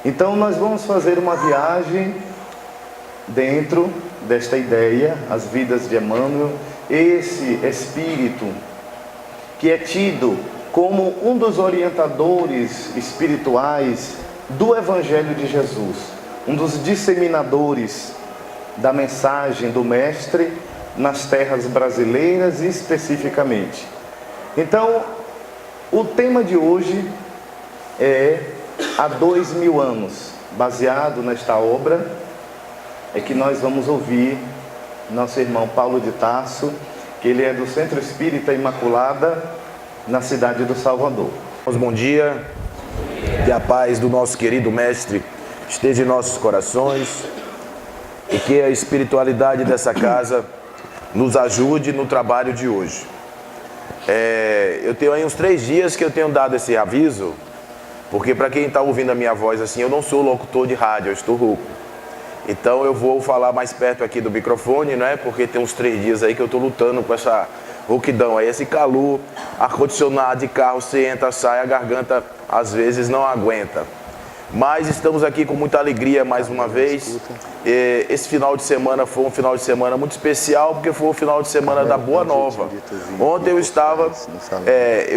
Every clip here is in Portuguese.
Então nós vamos fazer uma viagem dentro desta ideia, as vidas de Emmanuel, esse espírito que é tido como um dos orientadores espirituais do Evangelho de Jesus, um dos disseminadores da mensagem do Mestre nas terras brasileiras especificamente. Então, o tema de hoje é há 2000 anos, baseado nesta obra, é que nós vamos ouvir nosso irmão Paulo de Tarso, que ele é do Centro Espírita Imaculada, na cidade do Salvador. Bom dia, que a paz do nosso querido Mestre esteja em nossos corações e que a espiritualidade dessa casa nos ajude no trabalho de hoje. Eu tenho aí uns 3 dias que eu tenho dado esse aviso, porque para quem está ouvindo a minha voz assim, eu não sou locutor de rádio, eu estou rouco. Então eu vou falar mais perto aqui do microfone, né? Porque tem uns 3 dias aí que eu estou lutando com essa rouquidão aí, esse calor, ar-condicionado de carro, você entra, sai, a garganta às vezes não aguenta. Mas estamos aqui com muita alegria mais uma vez. Esse final de semana foi um final de semana muito especial, porque foi o final de semana da Boa Nova. Ontem eu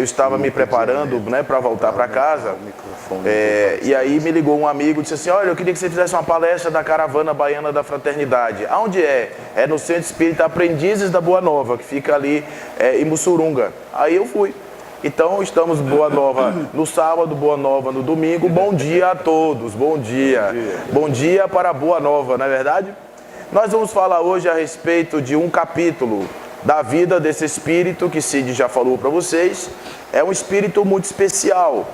estava me preparando, né, para voltar para casa, e aí me ligou um amigo e disse assim: olha, eu queria que você fizesse uma palestra da Caravana Baiana da Fraternidade. Aonde é? É no Centro Espírita Aprendizes da Boa Nova, que fica ali em Mussurunga. Aí eu fui. Então estamos Boa Nova no sábado, Boa Nova no domingo. Bom dia a todos, bom dia. Bom dia para a Boa Nova, não é verdade? Nós vamos falar hoje a respeito de um capítulo da vida desse espírito que Cid já falou para vocês. É um espírito muito especial.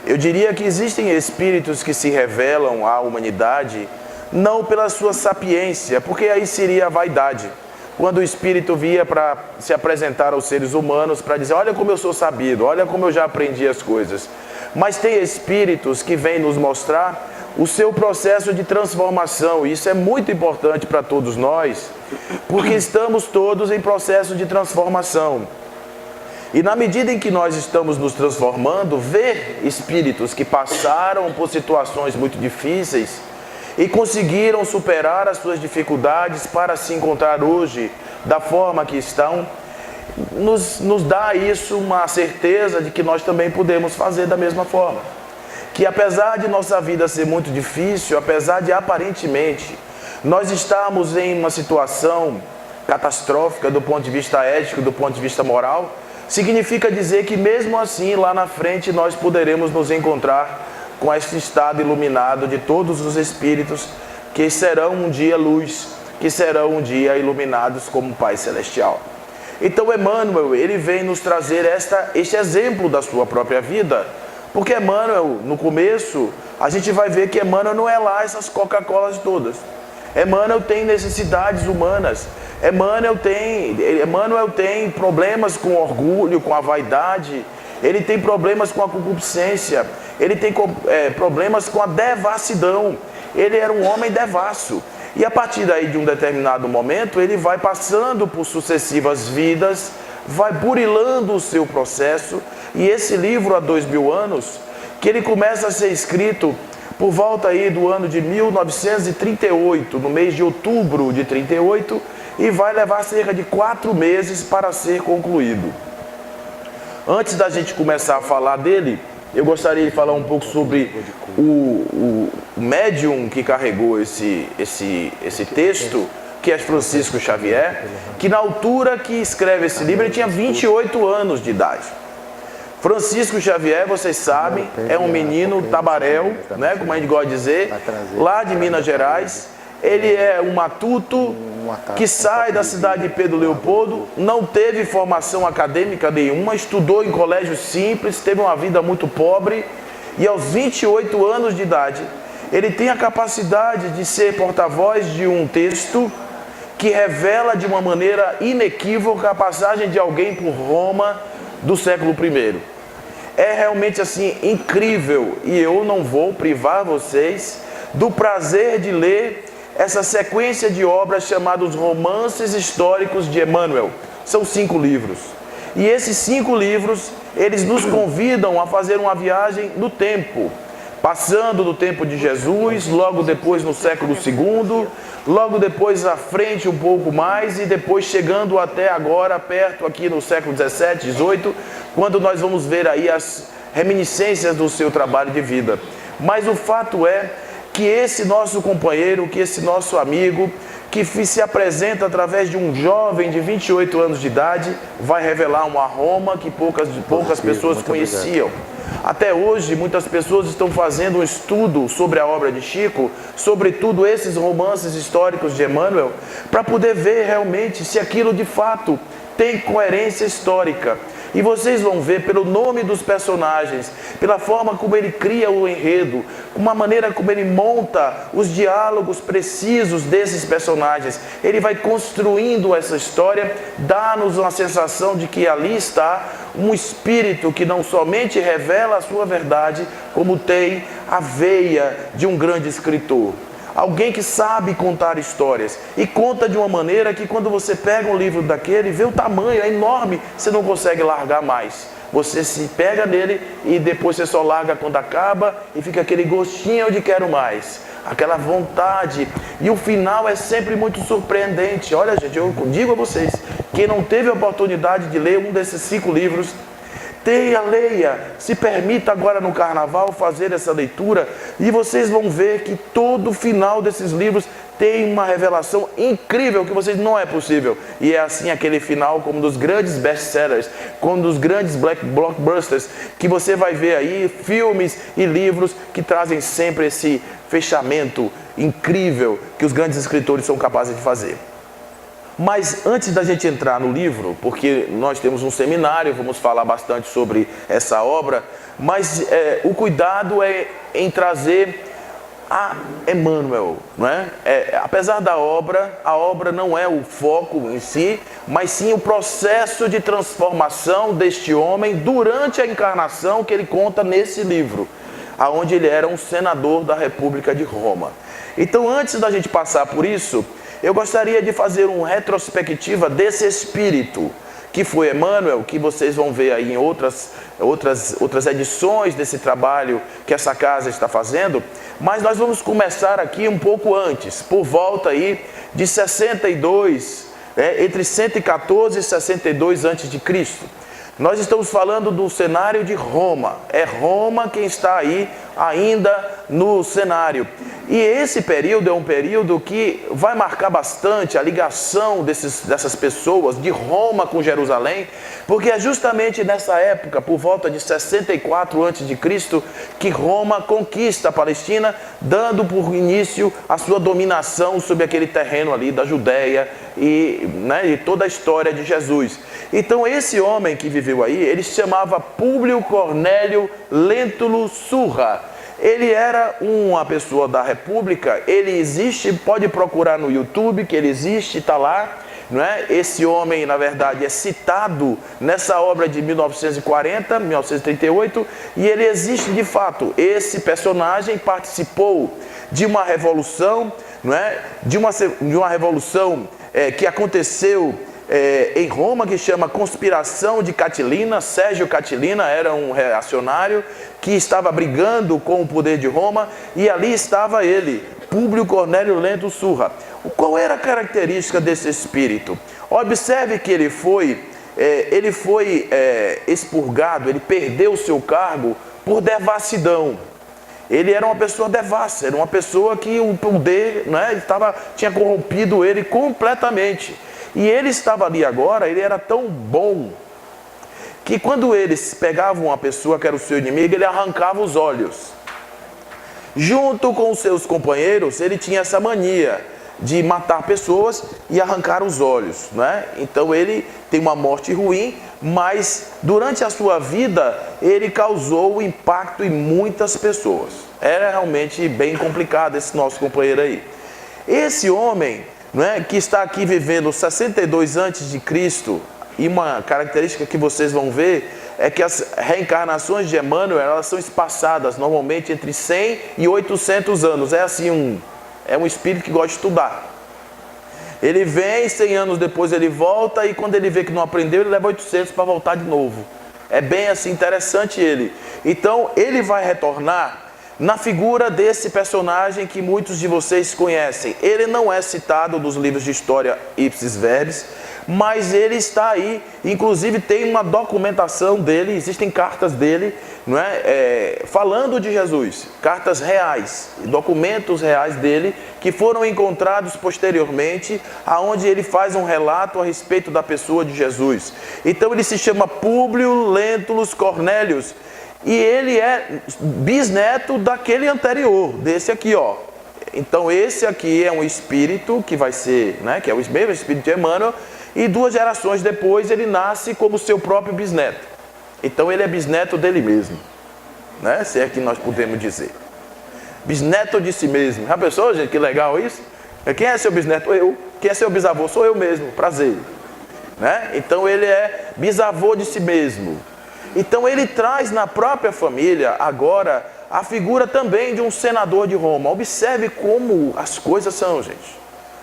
Eu diria que existem espíritos que se revelam à humanidade não pela sua sapiência, porque aí seria a vaidade. Quando o espírito via para se apresentar aos seres humanos, para dizer: olha como eu sou sabido, olha como eu já aprendi as coisas. Mas tem espíritos que vêm nos mostrar o seu processo de transformação, e isso é muito importante para todos nós, porque estamos todos em processo de transformação. E na medida em que nós estamos nos transformando, ver espíritos que passaram por situações muito difíceis e conseguiram superar as suas dificuldades para se encontrar hoje da forma que estão, nos dá isso uma certeza de que nós também podemos fazer da mesma forma. Que apesar de nossa vida ser muito difícil, apesar de aparentemente nós estarmos em uma situação catastrófica do ponto de vista ético, do ponto de vista moral, significa dizer que mesmo assim lá na frente nós poderemos nos encontrar com este estado iluminado de todos os espíritos que serão um dia luz, que serão um dia iluminados como Pai Celestial. Então Emmanuel, ele vem nos trazer este exemplo da sua própria vida, porque Emmanuel, no começo, a gente vai ver que Emmanuel não é lá essas Coca-Colas todas. Emmanuel tem necessidades humanas, Emmanuel tem problemas com orgulho, com a vaidade, ele tem problemas com a concupiscência, ele tem problemas com a devassidão. Ele era um homem devasso. E a partir daí, de um determinado momento, ele vai passando por sucessivas vidas, vai burilando o seu processo. E esse livro, há 2000 anos, que ele começa a ser escrito por volta aí do ano de 1938, no mês de outubro de 38, e vai levar cerca de 4 meses para ser concluído. Antes da gente começar a falar dele, eu gostaria de falar um pouco sobre o médium que carregou esse texto, que é Francisco Xavier, que na altura que escreve esse livro, ele tinha 28 anos de idade. Francisco Xavier, vocês sabem, é um menino tabaréu, né, como a gente gosta de dizer, lá de Minas Gerais. Ele é um matuto que sai da cidade de Pedro Leopoldo, não teve formação acadêmica nenhuma, estudou em colégio simples, teve uma vida muito pobre, e aos 28 anos de idade, ele tem a capacidade de ser porta-voz de um texto que revela de uma maneira inequívoca a passagem de alguém por Roma do século I. É realmente assim incrível, e eu não vou privar vocês do prazer de ler essa sequência de obras chamados Romances Históricos de Emmanuel. São 5 livros. E esses 5 livros, eles nos convidam a fazer uma viagem no tempo, passando do tempo de Jesus, logo depois no século II, logo depois à frente um pouco mais e depois chegando até agora perto aqui no século 17, 18, quando nós vamos ver aí as reminiscências do seu trabalho de vida. Mas o fato é que esse nosso companheiro, que esse nosso amigo, que se apresenta através de um jovem de 28 anos de idade, vai revelar uma Roma que poucas pessoas conheciam. Até hoje, muitas pessoas estão fazendo um estudo sobre a obra de Chico, sobretudo esses romances históricos de Emmanuel, para poder ver realmente se aquilo de fato tem coerência histórica. E vocês vão ver pelo nome dos personagens, pela forma como ele cria o enredo, uma maneira como ele monta os diálogos precisos desses personagens. Ele vai construindo essa história, dá-nos uma sensação de que ali está um espírito que não somente revela a sua verdade, como tem a veia de um grande escritor. Alguém que sabe contar histórias e conta de uma maneira que quando você pega um livro daquele, vê o tamanho, é enorme, você não consegue largar mais. Você se pega nele e depois você só larga quando acaba e fica aquele gostinho de quero mais, aquela vontade. E o final é sempre muito surpreendente. Olha, gente, eu digo a vocês, quem não teve a oportunidade de ler um desses 5 livros, leia, se permita agora no carnaval fazer essa leitura e vocês vão ver que todo o final desses livros tem uma revelação incrível que vocês não é possível. E é assim aquele final como dos grandes best-sellers, como dos grandes blockbusters, que você vai ver aí filmes e livros que trazem sempre esse fechamento incrível que os grandes escritores são capazes de fazer. Mas antes da gente entrar no livro, porque nós temos um seminário, vamos falar bastante sobre essa obra, mas o cuidado é em trazer a Emmanuel, não é? Apesar da obra, a obra não é o foco em si, mas sim o processo de transformação deste homem durante a encarnação que ele conta nesse livro, aonde ele era um senador da República de Roma. Então, antes da gente passar por isso, eu gostaria de fazer uma retrospectiva desse espírito que foi Emmanuel, que vocês vão ver aí em outras edições desse trabalho que essa casa está fazendo, mas nós vamos começar aqui um pouco antes, por volta aí de 62, entre 114 e 62 a.C. Nós estamos falando do cenário de Roma, é Roma quem está aí ainda no cenário. E esse período é um período que vai marcar bastante a ligação dessas pessoas de Roma com Jerusalém, porque é justamente nessa época, por volta de 64 a.C., que Roma conquista a Palestina, dando por início a sua dominação sobre aquele terreno ali da Judéia e toda a história de Jesus. Então esse homem que viveu aí, ele se chamava Públio Cornélio Lentulus Surra. Ele era uma pessoa da República, ele existe, pode procurar no YouTube que ele existe, está lá, não é? Esse homem, na verdade, é citado nessa obra de 1940, 1938, e ele existe de fato. Esse personagem participou de uma revolução, não é? De uma revolução que aconteceu em Roma, que chama Conspiração de Catilina. Sérgio Catilina era um reacionário que estava brigando com o poder de Roma, e ali estava ele, Públio Cornélio Lentulus Surra. Qual era a característica desse espírito? Observe que ele foi expurgado, ele perdeu o seu cargo por devassidão. Ele era uma pessoa devassa, era uma pessoa que o poder, tinha corrompido ele completamente. E ele estava ali agora, ele era tão bom, que quando eles pegavam uma pessoa que era o seu inimigo, ele arrancava os olhos. Junto com os seus companheiros, ele tinha essa mania de matar pessoas e arrancar os olhos, Então ele tem uma morte ruim, mas durante a sua vida, ele causou impacto em muitas pessoas. Era realmente bem complicado esse nosso companheiro aí. Esse homem, que está aqui vivendo 62 a.C., e uma característica que vocês vão ver é que as reencarnações de Emmanuel, elas são espaçadas normalmente entre 100 e 800 anos. É assim, é um espírito que gosta de estudar. Ele vem, 100 anos depois ele volta, e quando ele vê que não aprendeu, ele leva 800 para voltar de novo. É bem assim interessante ele. Então ele vai retornar na figura desse personagem que muitos de vocês conhecem. Ele não é citado nos livros de história ipsis verbis, mas ele está aí, inclusive tem uma documentação dele, existem cartas dele, não é? Falando de Jesus, cartas reais, documentos reais dele, que foram encontrados posteriormente, aonde ele faz um relato a respeito da pessoa de Jesus. Então ele se chama Públio Lentulus Cornélius, e ele é bisneto daquele anterior, desse aqui, ó. Então esse aqui é um espírito que vai ser, né, que é o mesmo espírito de Emmanuel, e 2 gerações depois ele nasce como seu próprio bisneto. Então ele é bisneto dele mesmo, né, se é que nós podemos dizer. Bisneto de si mesmo. Já pensou, gente, que legal isso? Quem é seu bisneto? Eu. Quem é seu bisavô? Sou eu mesmo, prazer, né? Então ele é bisavô de si mesmo. Então ele traz na própria família agora a figura também de um senador de Roma. Observe como as coisas são, gente.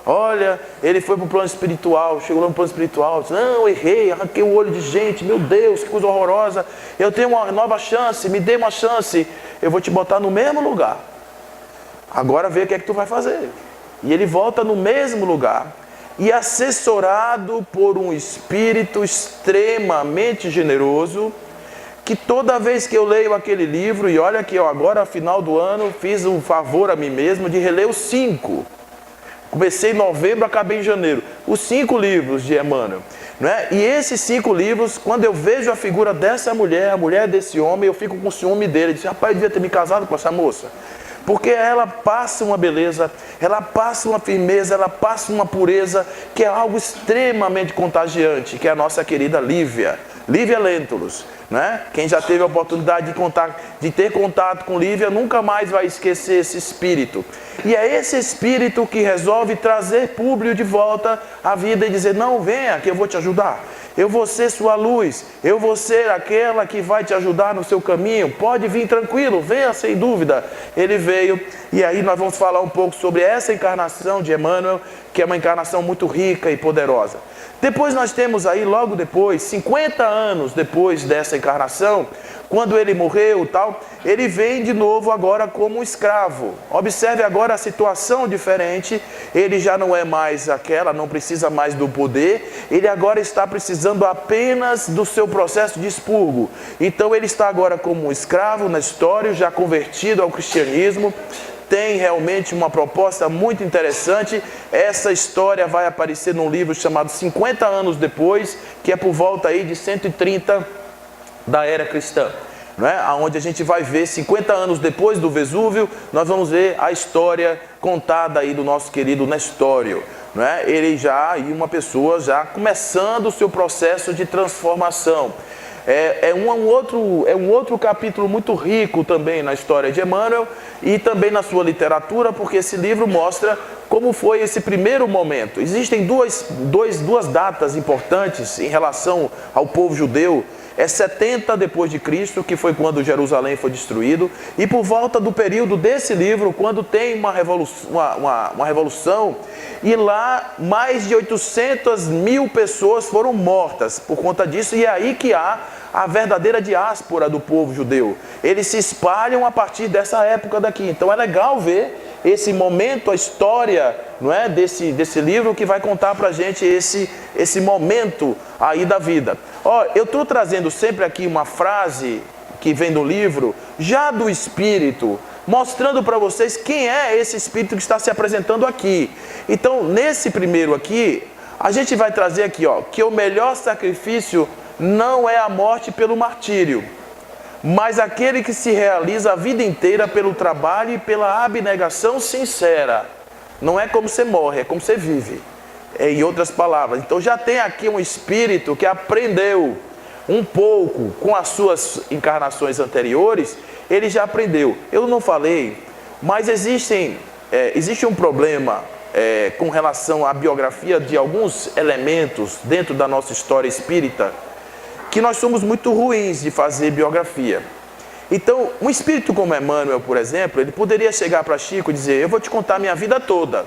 Olha, ele foi para o plano espiritual, chegou lá no plano espiritual, disse, não, errei, arranquei o olho de gente, meu Deus, que coisa horrorosa, eu tenho uma nova chance, me dê uma chance, eu vou te botar no mesmo lugar. Agora vê o que é que tu vai fazer. E ele volta no mesmo lugar, e assessorado por um espírito extremamente generoso, que toda vez que eu leio aquele livro, e olha que eu agora, no final do ano, fiz um favor a mim mesmo de reler os 5. Comecei em novembro, acabei em janeiro. Os 5 livros de Emmanuel. Não é? E esses 5 livros, quando eu vejo a figura dessa mulher, a mulher desse homem, eu fico com ciúme dele. Eu disse, rapaz, eu devia ter me casado com essa moça. Porque ela passa uma beleza, ela passa uma firmeza, ela passa uma pureza, que é algo extremamente contagiante, que é a nossa querida Lívia Lentulus. Né? Quem já teve a oportunidade de ter contato com Lívia nunca mais vai esquecer esse espírito. E é esse espírito que resolve trazer Públio de volta à vida e dizer, não, venha que eu vou te ajudar. Eu vou ser sua luz, eu vou ser aquela que vai te ajudar no seu caminho. Pode vir tranquilo, venha sem dúvida. Ele veio e aí nós vamos falar um pouco sobre essa encarnação de Emmanuel, que é uma encarnação muito rica e poderosa. Depois nós temos aí, logo depois, 50 anos depois dessa encarnação, quando ele morreu tal, ele vem de novo agora como um escravo. Observe agora a situação diferente, ele já não é mais aquela, não precisa mais do poder, ele agora está precisando apenas do seu processo de expurgo. Então ele está agora como um escravo na história, já convertido ao cristianismo, tem realmente uma proposta muito interessante. Essa história vai aparecer num livro chamado 50 anos depois, que é por volta aí de 130 da era cristã, não é? Onde a gente vai ver 50 anos depois do Vesúvio, nós vamos ver a história contada aí do nosso querido Nestório, não é? Ele já, e uma pessoa já começando o seu processo de transformação. É um outro capítulo muito rico também na história de Emmanuel e também na sua literatura, porque esse livro mostra como foi esse primeiro momento. Existem duas datas importantes em relação ao povo judeu. É 70 depois de Cristo, que foi quando Jerusalém foi destruído, e por volta do período desse livro, quando tem uma revolução, e lá mais de 800 mil pessoas foram mortas por conta disso, e é aí que há a verdadeira diáspora do povo judeu. Eles se espalham a partir dessa época daqui. Então é legal ver esse momento, a história, não é, desse livro que vai contar pra gente esse momento aí da vida. Ó, eu estou trazendo sempre aqui uma frase que vem do livro, já do Espírito, mostrando para vocês quem é esse Espírito que está se apresentando aqui. Então, nesse primeiro aqui, a gente vai trazer aqui, ó, que o melhor sacrifício não é a morte pelo martírio, mas aquele que se realiza a vida inteira pelo trabalho e pela abnegação sincera. Não é como você morre, é como você vive. Em outras palavras, então já tem aqui um espírito que aprendeu um pouco com as suas encarnações anteriores, ele já aprendeu. Eu não falei, mas existe um problema com relação à biografia de alguns elementos dentro da nossa história espírita, que nós somos muito ruins de fazer biografia. Então, um espírito como Emmanuel, por exemplo, ele poderia chegar para Chico e dizer, eu vou te contar a minha vida toda.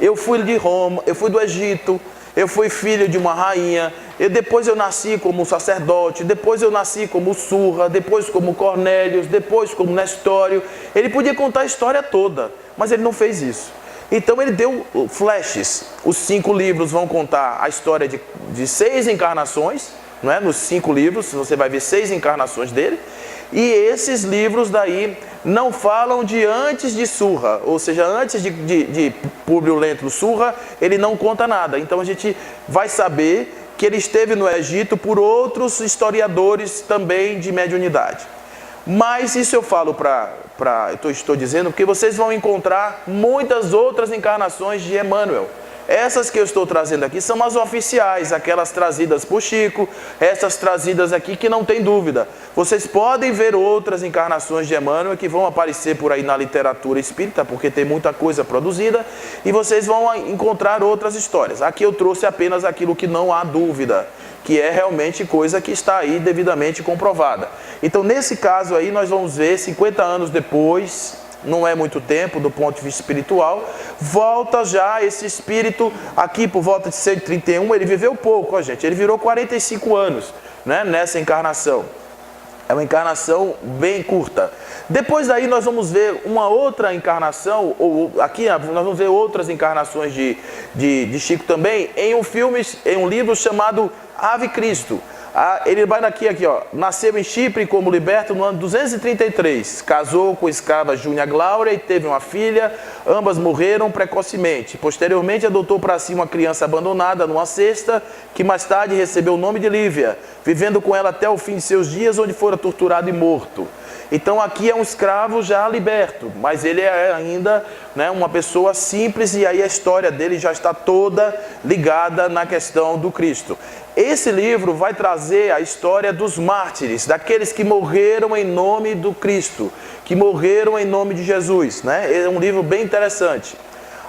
Eu fui de Roma, eu fui do Egito, eu fui filho de uma rainha, depois eu nasci como sacerdote, depois eu nasci como Surra, depois como Cornélios, depois como Nestório. Ele podia contar a história toda, mas ele não fez isso. Então ele deu flashes. Os 5 livros vão contar a história de 6 encarnações, não é? Nos 5 livros você vai ver 6 encarnações dele. E esses livros daí não falam de antes de Surra, ou seja, antes de Públio Lentulus Surra, ele não conta nada. Então a gente vai saber que ele esteve no Egito por outros historiadores também de mediunidade. Mas isso eu falo estou dizendo porque vocês vão encontrar muitas outras encarnações de Emmanuel. Essas que eu estou trazendo aqui são as oficiais, aquelas trazidas por Chico, essas trazidas aqui que não tem dúvida. Vocês podem ver outras encarnações de Emmanuel que vão aparecer por aí na literatura espírita, porque tem muita coisa produzida, e vocês vão encontrar outras histórias. Aqui eu trouxe apenas aquilo que não há dúvida, que é realmente coisa que está aí devidamente comprovada. Então, nesse caso aí, nós vamos ver 50 anos depois, não é muito tempo do ponto de vista espiritual, volta já esse espírito aqui por volta de 131, ele viveu pouco, gente, ele virou 45 anos, né, nessa encarnação. É uma encarnação bem curta. Depois daí nós vamos ver uma outra encarnação, ou aqui nós vamos ver outras encarnações de Chico também, em um livro chamado Ave Cristo. Ele vai daqui, ó. Nasceu em Chipre como liberto no ano 233. Casou com a escrava Júnia Glória e teve uma filha. Ambas morreram precocemente. Posteriormente adotou para si uma criança abandonada numa cesta, que mais tarde recebeu o nome de Lívia, vivendo com ela até o fim de seus dias, onde fora torturado e morto. Então aqui é um escravo já liberto, mas ele é ainda, né, uma pessoa simples, e aí a história dele já está toda ligada na questão do Cristo. Esse livro vai trazer a história dos mártires, daqueles que morreram em nome do Cristo, que morreram em nome de Jesus, né? É um livro bem interessante.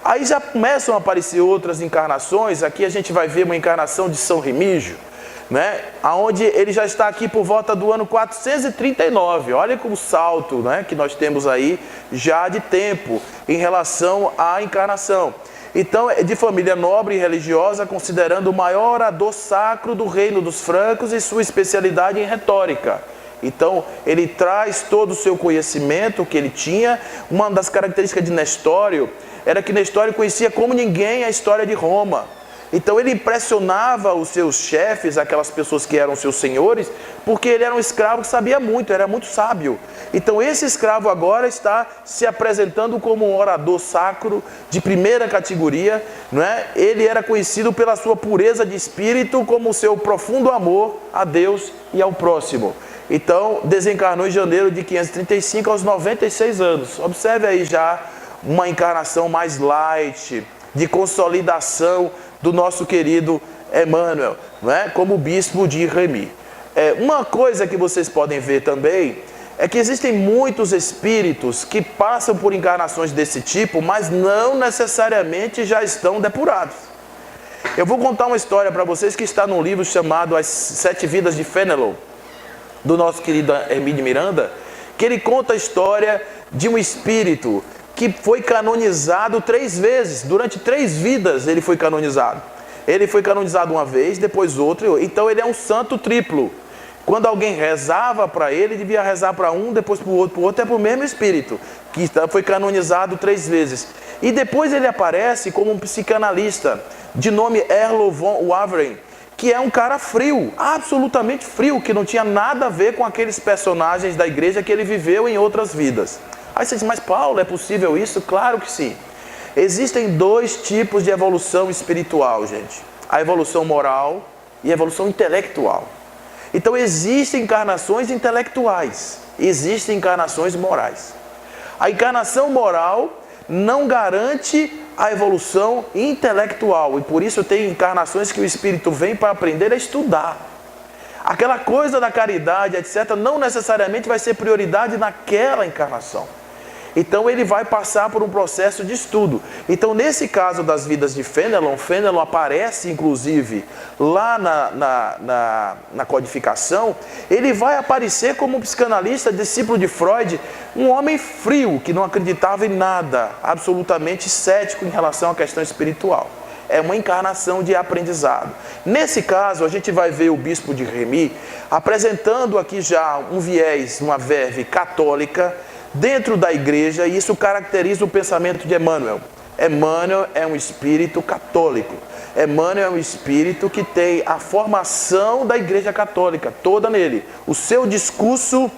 Aí já começam a aparecer outras encarnações. Aqui a gente vai ver uma encarnação de São Remígio, né? Onde ele já está aqui por volta do ano 439. Olha como salto, né, que nós temos aí já de tempo em relação à encarnação. Então, é de família nobre e religiosa, considerando o maior orador sacro do reino dos francos e sua especialidade em retórica. Então, ele traz todo o seu conhecimento que ele tinha. Uma das características de Nestório era que Nestório conhecia como ninguém a história de Roma. Então ele impressionava os seus chefes, aquelas pessoas que eram seus senhores, porque ele era um escravo que sabia muito, era muito sábio. Então esse escravo agora está se apresentando como um orador sacro de primeira categoria, não é? Ele era conhecido pela sua pureza de espírito, como o seu profundo amor a Deus e ao próximo. Então desencarnou em janeiro de 535 aos 96 anos. Observe aí já uma encarnação mais light, de consolidação do nosso querido Emmanuel, não é? Como bispo de Remy. Uma coisa que vocês podem ver também é que existem muitos espíritos que passam por encarnações desse tipo, mas não necessariamente já estão depurados. Eu vou contar uma história para vocês que está num livro chamado As 7 Vidas de Fénelon, do nosso querido Hermínio Miranda, que ele conta a história de um espírito que foi canonizado 3 vezes, durante 3 vidas ele foi canonizado. Ele foi canonizado uma vez, depois outra, então ele é um santo triplo. Quando alguém rezava para ele, devia rezar para um, depois para o outro, é para o mesmo espírito, que foi canonizado 3 vezes. E depois ele aparece como um psicanalista, de nome Erlo von Waveren, que é um cara frio, absolutamente frio, que não tinha nada a ver com aqueles personagens da igreja que ele viveu em outras vidas. Aí você diz, mas Paulo, é possível isso? Claro que sim. Existem 2 tipos de evolução espiritual, gente. A evolução moral e a evolução intelectual. Então existem encarnações intelectuais, existem encarnações morais. A encarnação moral não garante a evolução intelectual, e por isso tem encarnações que o espírito vem para aprender a estudar. Aquela coisa da caridade, etc., não necessariamente vai ser prioridade naquela encarnação. Então ele vai passar por um processo de estudo. Então nesse caso das vidas de Fénelon, Fénelon aparece inclusive lá na codificação, ele vai aparecer como um psicanalista, discípulo de Freud, um homem frio, que não acreditava em nada, absolutamente cético em relação à questão espiritual. é uma encarnação de aprendizado. Nesse caso, a gente vai ver o bispo de Remy apresentando aqui já um viés, uma verve católica dentro da igreja, e isso caracteriza o pensamento de Emmanuel. Emmanuel é um espírito católico. Emmanuel é um espírito que tem a formação da igreja católica toda nele. O seu discurso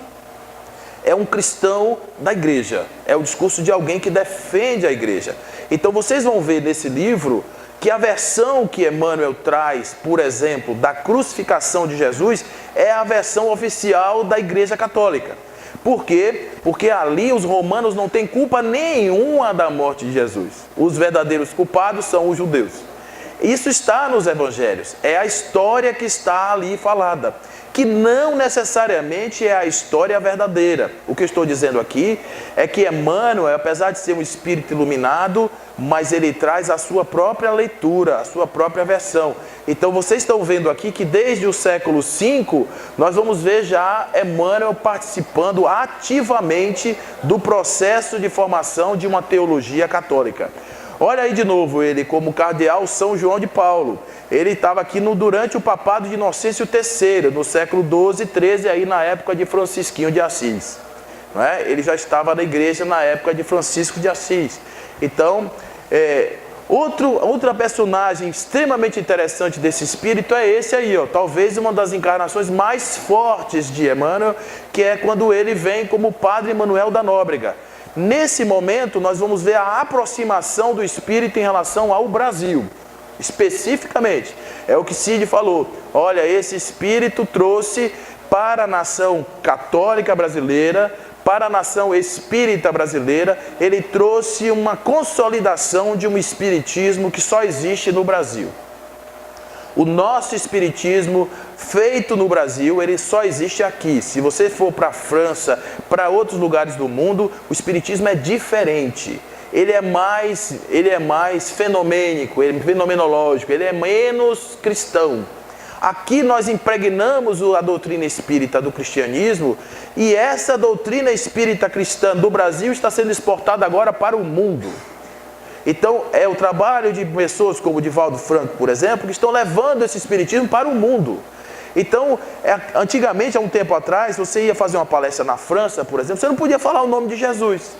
é um cristão da igreja, é o discurso de alguém que defende a igreja. Então vocês vão ver nesse livro que a versão que Emmanuel traz, por exemplo, da crucificação de Jesus, é a versão oficial da igreja católica. Por quê? Porque ali os romanos não têm culpa nenhuma da morte de Jesus. Os verdadeiros culpados são os judeus. Isso está nos evangelhos, é a história que está ali falada, que não necessariamente é a história verdadeira. O que eu estou dizendo aqui é que Emmanuel, apesar de ser um espírito iluminado, mas ele traz a sua própria leitura, a sua própria versão. Então vocês estão vendo aqui que desde o século V, nós vamos ver já Emmanuel participando ativamente do processo de formação de uma teologia católica. Olha aí de novo ele como cardeal São João de Paulo. Ele estava aqui durante o papado de Inocêncio III, no século XII e XIII, aí na época de Francisquinho de Assis. Não é? Ele já estava na igreja na época de Francisco de Assis. Então, outra personagem extremamente interessante desse espírito é esse aí, ó, talvez uma das encarnações mais fortes de Emmanuel, que é quando ele vem como Padre Manuel da Nóbrega. Nesse momento, nós vamos ver a aproximação do espírito em relação ao Brasil. Especificamente, é o que Cid falou. Olha, esse espírito trouxe para a nação católica brasileira, para a nação espírita brasileira, ele trouxe uma consolidação de um espiritismo que só existe no Brasil. O nosso espiritismo feito no Brasil, ele só existe aqui. Se você for para a França, para outros lugares do mundo, o espiritismo é diferente. Ele é mais fenomênico, fenomenológico, ele é menos cristão. Aqui nós impregnamos a doutrina espírita do cristianismo, e essa doutrina espírita cristã do Brasil está sendo exportada agora para o mundo. Então, é o trabalho de pessoas como Divaldo Franco, por exemplo, que estão levando esse espiritismo para o mundo. Então, antigamente, há um tempo atrás, você ia fazer uma palestra na França, por exemplo, você não podia falar o nome de Jesus,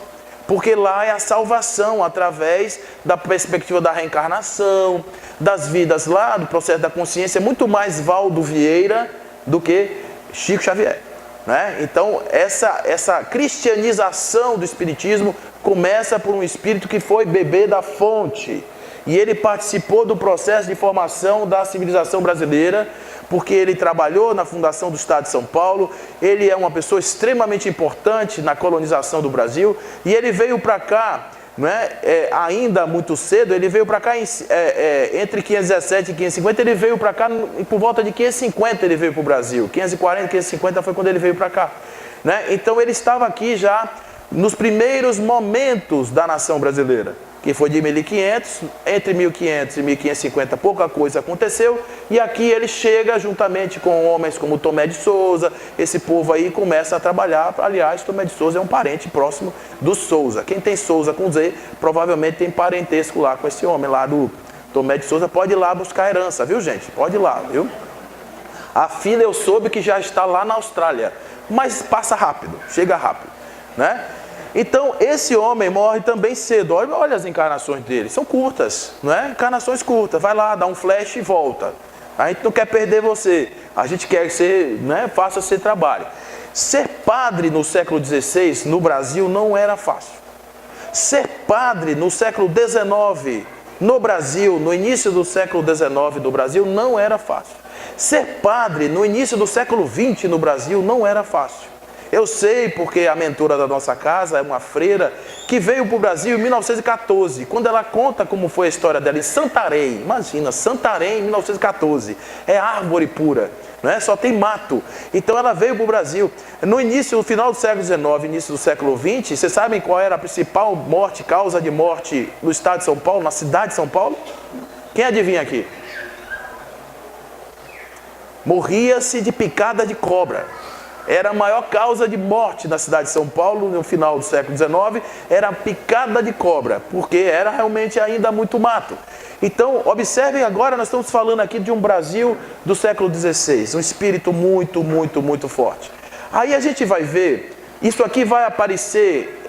porque lá é a salvação através da perspectiva da reencarnação, das vidas lá, do processo da consciência, muito mais Valdo Vieira do que Chico Xavier. Né? Então, essa cristianização do espiritismo começa por um espírito que foi bebê da fonte. E ele participou do processo de formação da civilização brasileira, porque ele trabalhou na fundação do Estado de São Paulo, ele é uma pessoa extremamente importante na colonização do Brasil, e ele veio para cá, né, ainda muito cedo, ele veio para cá entre 517 e 550, ele veio para cá por volta de 550, ele veio para o Brasil, 540, 550 foi quando ele veio para cá. Né? Então ele estava aqui já nos primeiros momentos da nação brasileira, que foi de 1500, entre 1500 e 1550 pouca coisa aconteceu, e aqui ele chega juntamente com homens como Tomé de Souza, esse povo aí começa a trabalhar. Aliás, Tomé de Souza é um parente próximo do Souza. Quem tem Souza com Z, provavelmente tem parentesco lá com esse homem lá do Tomé de Souza. Pode ir lá buscar herança, viu gente? Pode ir lá, viu? A filha eu soube que já está lá na Austrália, mas passa rápido, chega rápido, né? Então, esse homem morre também cedo. Olha as encarnações dele, são curtas, não é? Encarnações curtas, vai lá, dá um flash e volta. A gente não quer perder você, a gente quer que você, né, faça esse trabalho. Ser padre no século XVI, no Brasil, não era fácil. Ser padre no século XIX, no Brasil, no início do século XIX do Brasil, não era fácil. Ser padre no início do século XX no Brasil não era fácil. Eu sei porque a mentora da nossa casa é uma freira que veio para o Brasil em 1914. Quando ela conta como foi a história dela em Santarém, imagina, Santarém em 1914, é árvore pura, não é? Só tem mato. Então ela veio para o Brasil. No final do século XIX, início do século XX, vocês sabem qual era a principal causa de morte no estado de São Paulo, na cidade de São Paulo? Quem adivinha aqui? Morria-se de picada de cobra. Era a maior causa de morte na cidade de São Paulo no final do século XIX, era a picada de cobra, porque era realmente ainda muito mato. Então, observem agora, nós estamos falando aqui de um Brasil do século XVI, um espírito muito, muito, muito forte. Aí a gente vai ver, isso aqui vai aparecer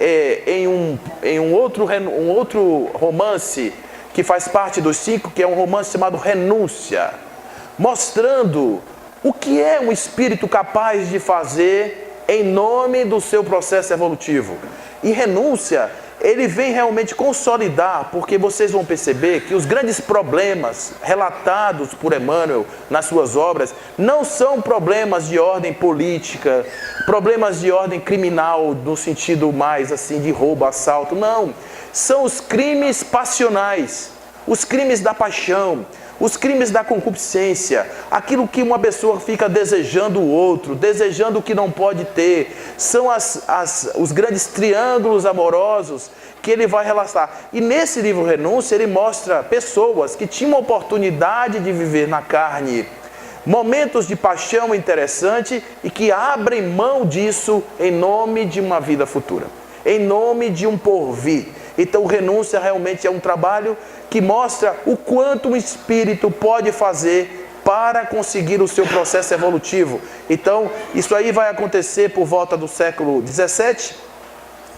em um outro romance que faz parte dos 5, que é um romance chamado Renúncia, mostrando o que é um espírito capaz de fazer em nome do seu processo evolutivo. E Renúncia, ele vem realmente consolidar, porque vocês vão perceber que os grandes problemas relatados por Emmanuel nas suas obras não são problemas de ordem política, problemas de ordem criminal, no sentido mais assim de roubo, assalto, não. São os crimes passionais, os crimes da paixão, os crimes da concupiscência, aquilo que uma pessoa fica desejando o outro, desejando o que não pode ter, são os grandes triângulos amorosos que ele vai relatar. E nesse livro Renúncia, ele mostra pessoas que tinham a oportunidade de viver na carne momentos de paixão interessante e que abrem mão disso em nome de uma vida futura, em nome de um porvir. Então, Renúncia realmente é um trabalho que mostra o quanto um espírito pode fazer para conseguir o seu processo evolutivo. Então, isso aí vai acontecer por volta do século XVII,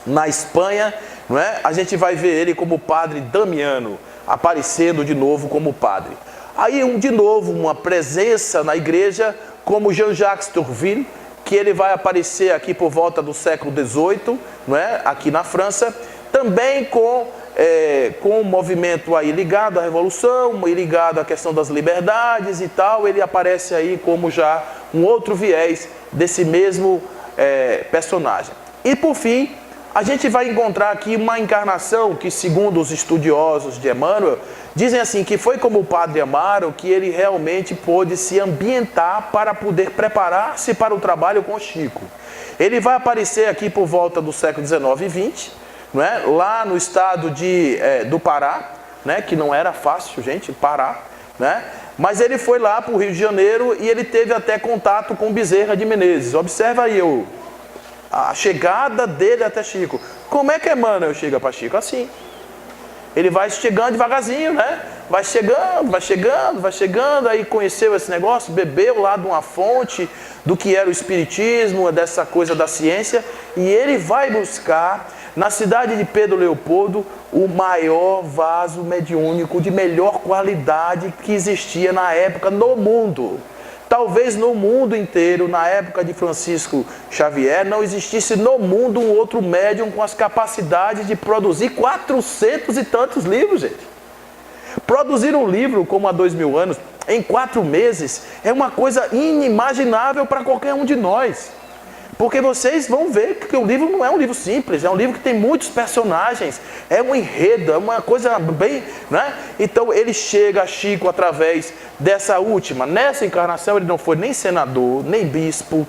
na Espanha, não é? A gente vai ver ele como padre Damiano, aparecendo de novo como padre. Aí, de novo, uma presença na igreja, como Jean-Jacques Tourville, que ele vai aparecer aqui por volta do século XVIII, não é? Aqui na França, também com um movimento aí ligado à Revolução, e ligado à questão das liberdades e tal. Ele aparece aí como já um outro viés desse mesmo personagem. E por fim, a gente vai encontrar aqui uma encarnação que, segundo os estudiosos de Emmanuel, dizem assim, que foi como o Padre Amaro que ele realmente pôde se ambientar para poder preparar-se para o trabalho com Chico. Ele vai aparecer aqui por volta do século XIX e XX, não é? Lá no estado do Pará, né? Que não era fácil, gente, Pará, né? Mas ele foi lá para o Rio de Janeiro e ele teve até contato com Bezerra de Menezes. Observa aí a chegada dele até Chico. Como é que Emmanuel chega para Chico? Assim. Ele vai chegando devagarzinho, né? Vai chegando, aí conheceu esse negócio, bebeu lá de uma fonte do que era o espiritismo, dessa coisa da ciência, e ele vai buscar na cidade de Pedro Leopoldo o maior vaso mediúnico de melhor qualidade que existia na época no mundo. Talvez no mundo inteiro, na época de Francisco Xavier, não existisse no mundo um outro médium com as capacidades de produzir 400 e tantos livros, gente. Produzir um livro como há 2000 anos, em 4 meses, é uma coisa inimaginável para qualquer um de nós. Porque vocês vão ver que o livro não é um livro simples, é um livro que tem muitos personagens, é um enredo, é uma coisa bem, né? Então ele chega a Chico através dessa última. Nessa encarnação ele não foi nem senador, nem bispo,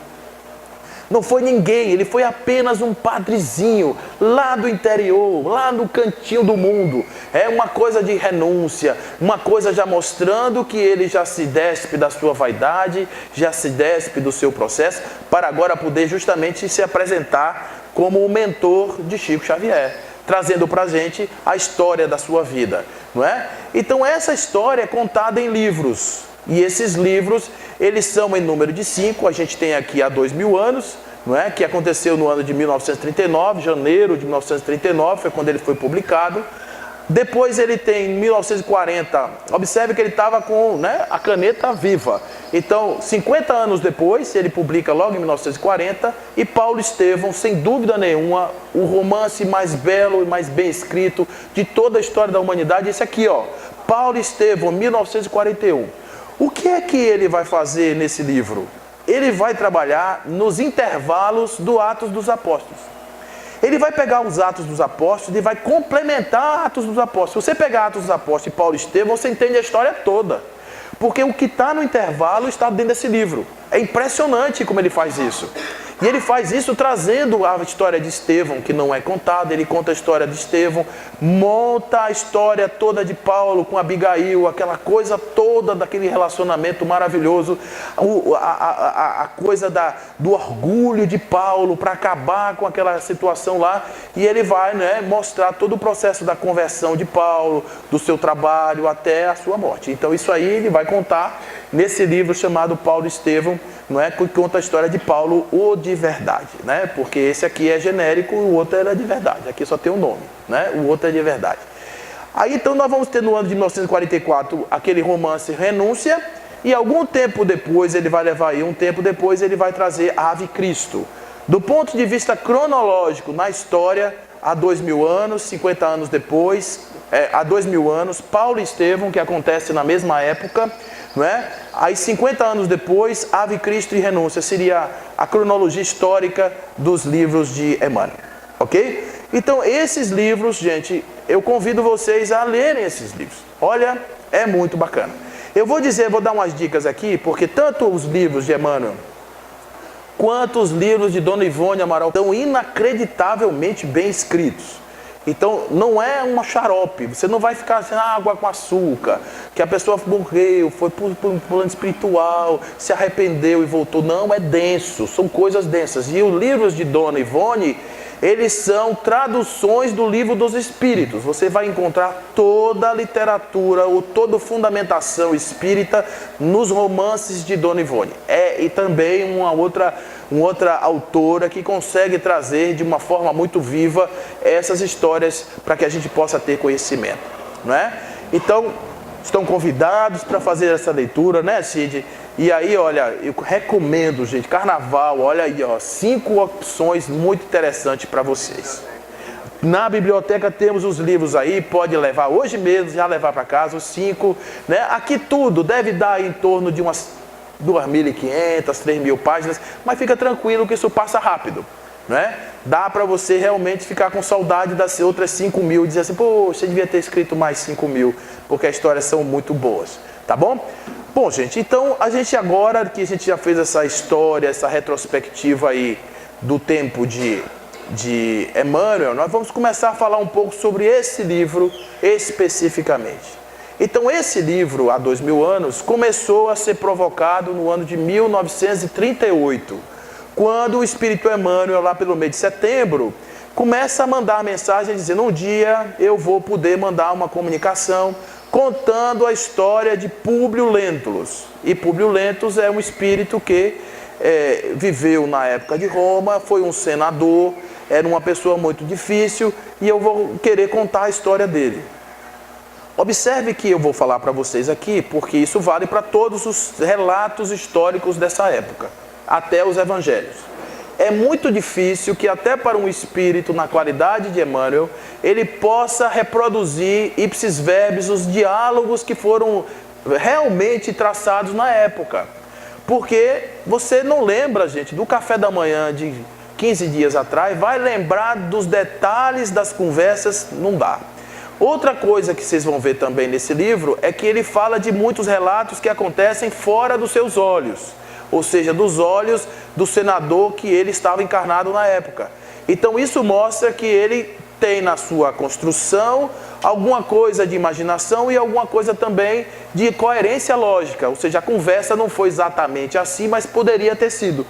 não foi ninguém, ele foi apenas um padrezinho lá do interior, lá no cantinho do mundo. É uma coisa de renúncia, uma coisa já mostrando que ele já se despe da sua vaidade, já se despe do seu processo, para agora poder justamente se apresentar como o mentor de Chico Xavier, trazendo para a gente a história da sua vida, não é? Então essa história é contada em livros. E esses livros, eles são em número de 5, a gente tem aqui há 2000 anos, não é? Que aconteceu no ano de 1939, janeiro de 1939, foi quando ele foi publicado. Depois ele tem, em 1940, observe que ele estava com, né, a caneta viva. Então, 50 anos depois, ele publica logo em 1940, e Paulo Estevão, sem dúvida nenhuma, o romance mais belo e mais bem escrito de toda a história da humanidade, esse aqui, ó, Paulo Estevão, 1941. O que é que ele vai fazer nesse livro? Ele vai trabalhar nos intervalos do Atos dos Apóstolos. Ele vai pegar os Atos dos Apóstolos e vai complementar Atos dos Apóstolos. Se você pegar Atos dos Apóstolos e Paulo Estevão, você entende a história toda. Porque o que está no intervalo está dentro desse livro. É impressionante como ele faz isso. E ele faz isso trazendo a história de Estevão, que não é contada. Ele conta a história de Estevão, monta a história toda de Paulo com Abigail, aquela coisa toda daquele relacionamento maravilhoso, a coisa do orgulho de Paulo para acabar com aquela situação lá. E ele vai, né, mostrar todo o processo da conversão de Paulo, do seu trabalho até a sua morte. Então isso aí ele vai contar nesse livro chamado Paulo e Estevão, não é, que conta a história de Paulo, o de verdade, né? Porque esse aqui é genérico, o outro era de verdade. Aqui só tem um nome, né? O outro é de verdade. Aí então nós vamos ter no ano de 1944 aquele romance Renúncia, e algum tempo depois, ele vai levar aí um tempo depois, ele vai trazer Ave Cristo. Do ponto de vista cronológico, na história, há 2000 anos, 50 anos depois, há 2000 anos, Paulo e Estevão, que acontece na mesma época, não é? Aí 50 anos depois, Ave Cristo e Renúncia, seria a cronologia histórica dos livros de Emmanuel, ok? Então esses livros, gente, eu convido vocês a lerem esses livros. Olha, é muito bacana. Eu vou dar umas dicas aqui, porque tanto os livros de Emmanuel, quanto os livros de Dona Ivone Amaral estão inacreditavelmente bem escritos. Então, não é uma xarope, você não vai ficar assim, água com açúcar, que a pessoa morreu, foi por um plano espiritual, se arrependeu e voltou. Não, é denso, são coisas densas. E os livros de Dona Ivone, eles são traduções do Livro dos Espíritos. Você vai encontrar toda a literatura, ou toda a fundamentação espírita nos romances de Dona Ivone. E também uma outra autora que consegue trazer de uma forma muito viva essas histórias para que a gente possa ter conhecimento, não é? Então, estão convidados para fazer essa leitura, né, Cid? E aí, olha, eu recomendo, gente, Carnaval, olha aí, ó, 5 opções muito interessantes para vocês. Na biblioteca temos os livros aí, pode levar hoje mesmo, já levar para casa os 5, né? Aqui tudo deve dar em torno de umas 2.500, 3.000 páginas, mas fica tranquilo que isso passa rápido, né? Dá para você realmente ficar com saudade das outras 5.000 e dizer assim, poxa, você devia ter escrito mais 5.000, porque as histórias são muito boas, tá bom? Bom, gente, então a gente agora que a gente já fez essa história, essa retrospectiva aí do tempo de Emmanuel, nós vamos começar a falar um pouco sobre esse livro especificamente. Então esse livro, há 2000 anos, começou a ser provocado no ano de 1938, quando o Espírito Emmanuel, lá pelo mês de setembro, começa a mandar a mensagem dizendo, um dia eu vou poder mandar uma comunicação contando a história de Públio Lentulus. E Públio Lentulus é um espírito que viveu na época de Roma, foi um senador, era uma pessoa muito difícil, e eu vou querer contar a história dele. Observe que eu vou falar para vocês aqui, porque isso vale para todos os relatos históricos dessa época, até os evangelhos. É muito difícil que até para um espírito na qualidade de Emmanuel, ele possa reproduzir ipsis verbis os diálogos que foram realmente traçados na época. Porque você não lembra, gente, do café da manhã de 15 dias atrás, vai lembrar dos detalhes das conversas, não dá. Outra coisa que vocês vão ver também nesse livro é que ele fala de muitos relatos que acontecem fora dos seus olhos, ou seja, dos olhos do senador que ele estava encarnado na época. Então isso mostra que ele tem na sua construção alguma coisa de imaginação e alguma coisa também de coerência lógica, ou seja, a conversa não foi exatamente assim, mas poderia ter sido.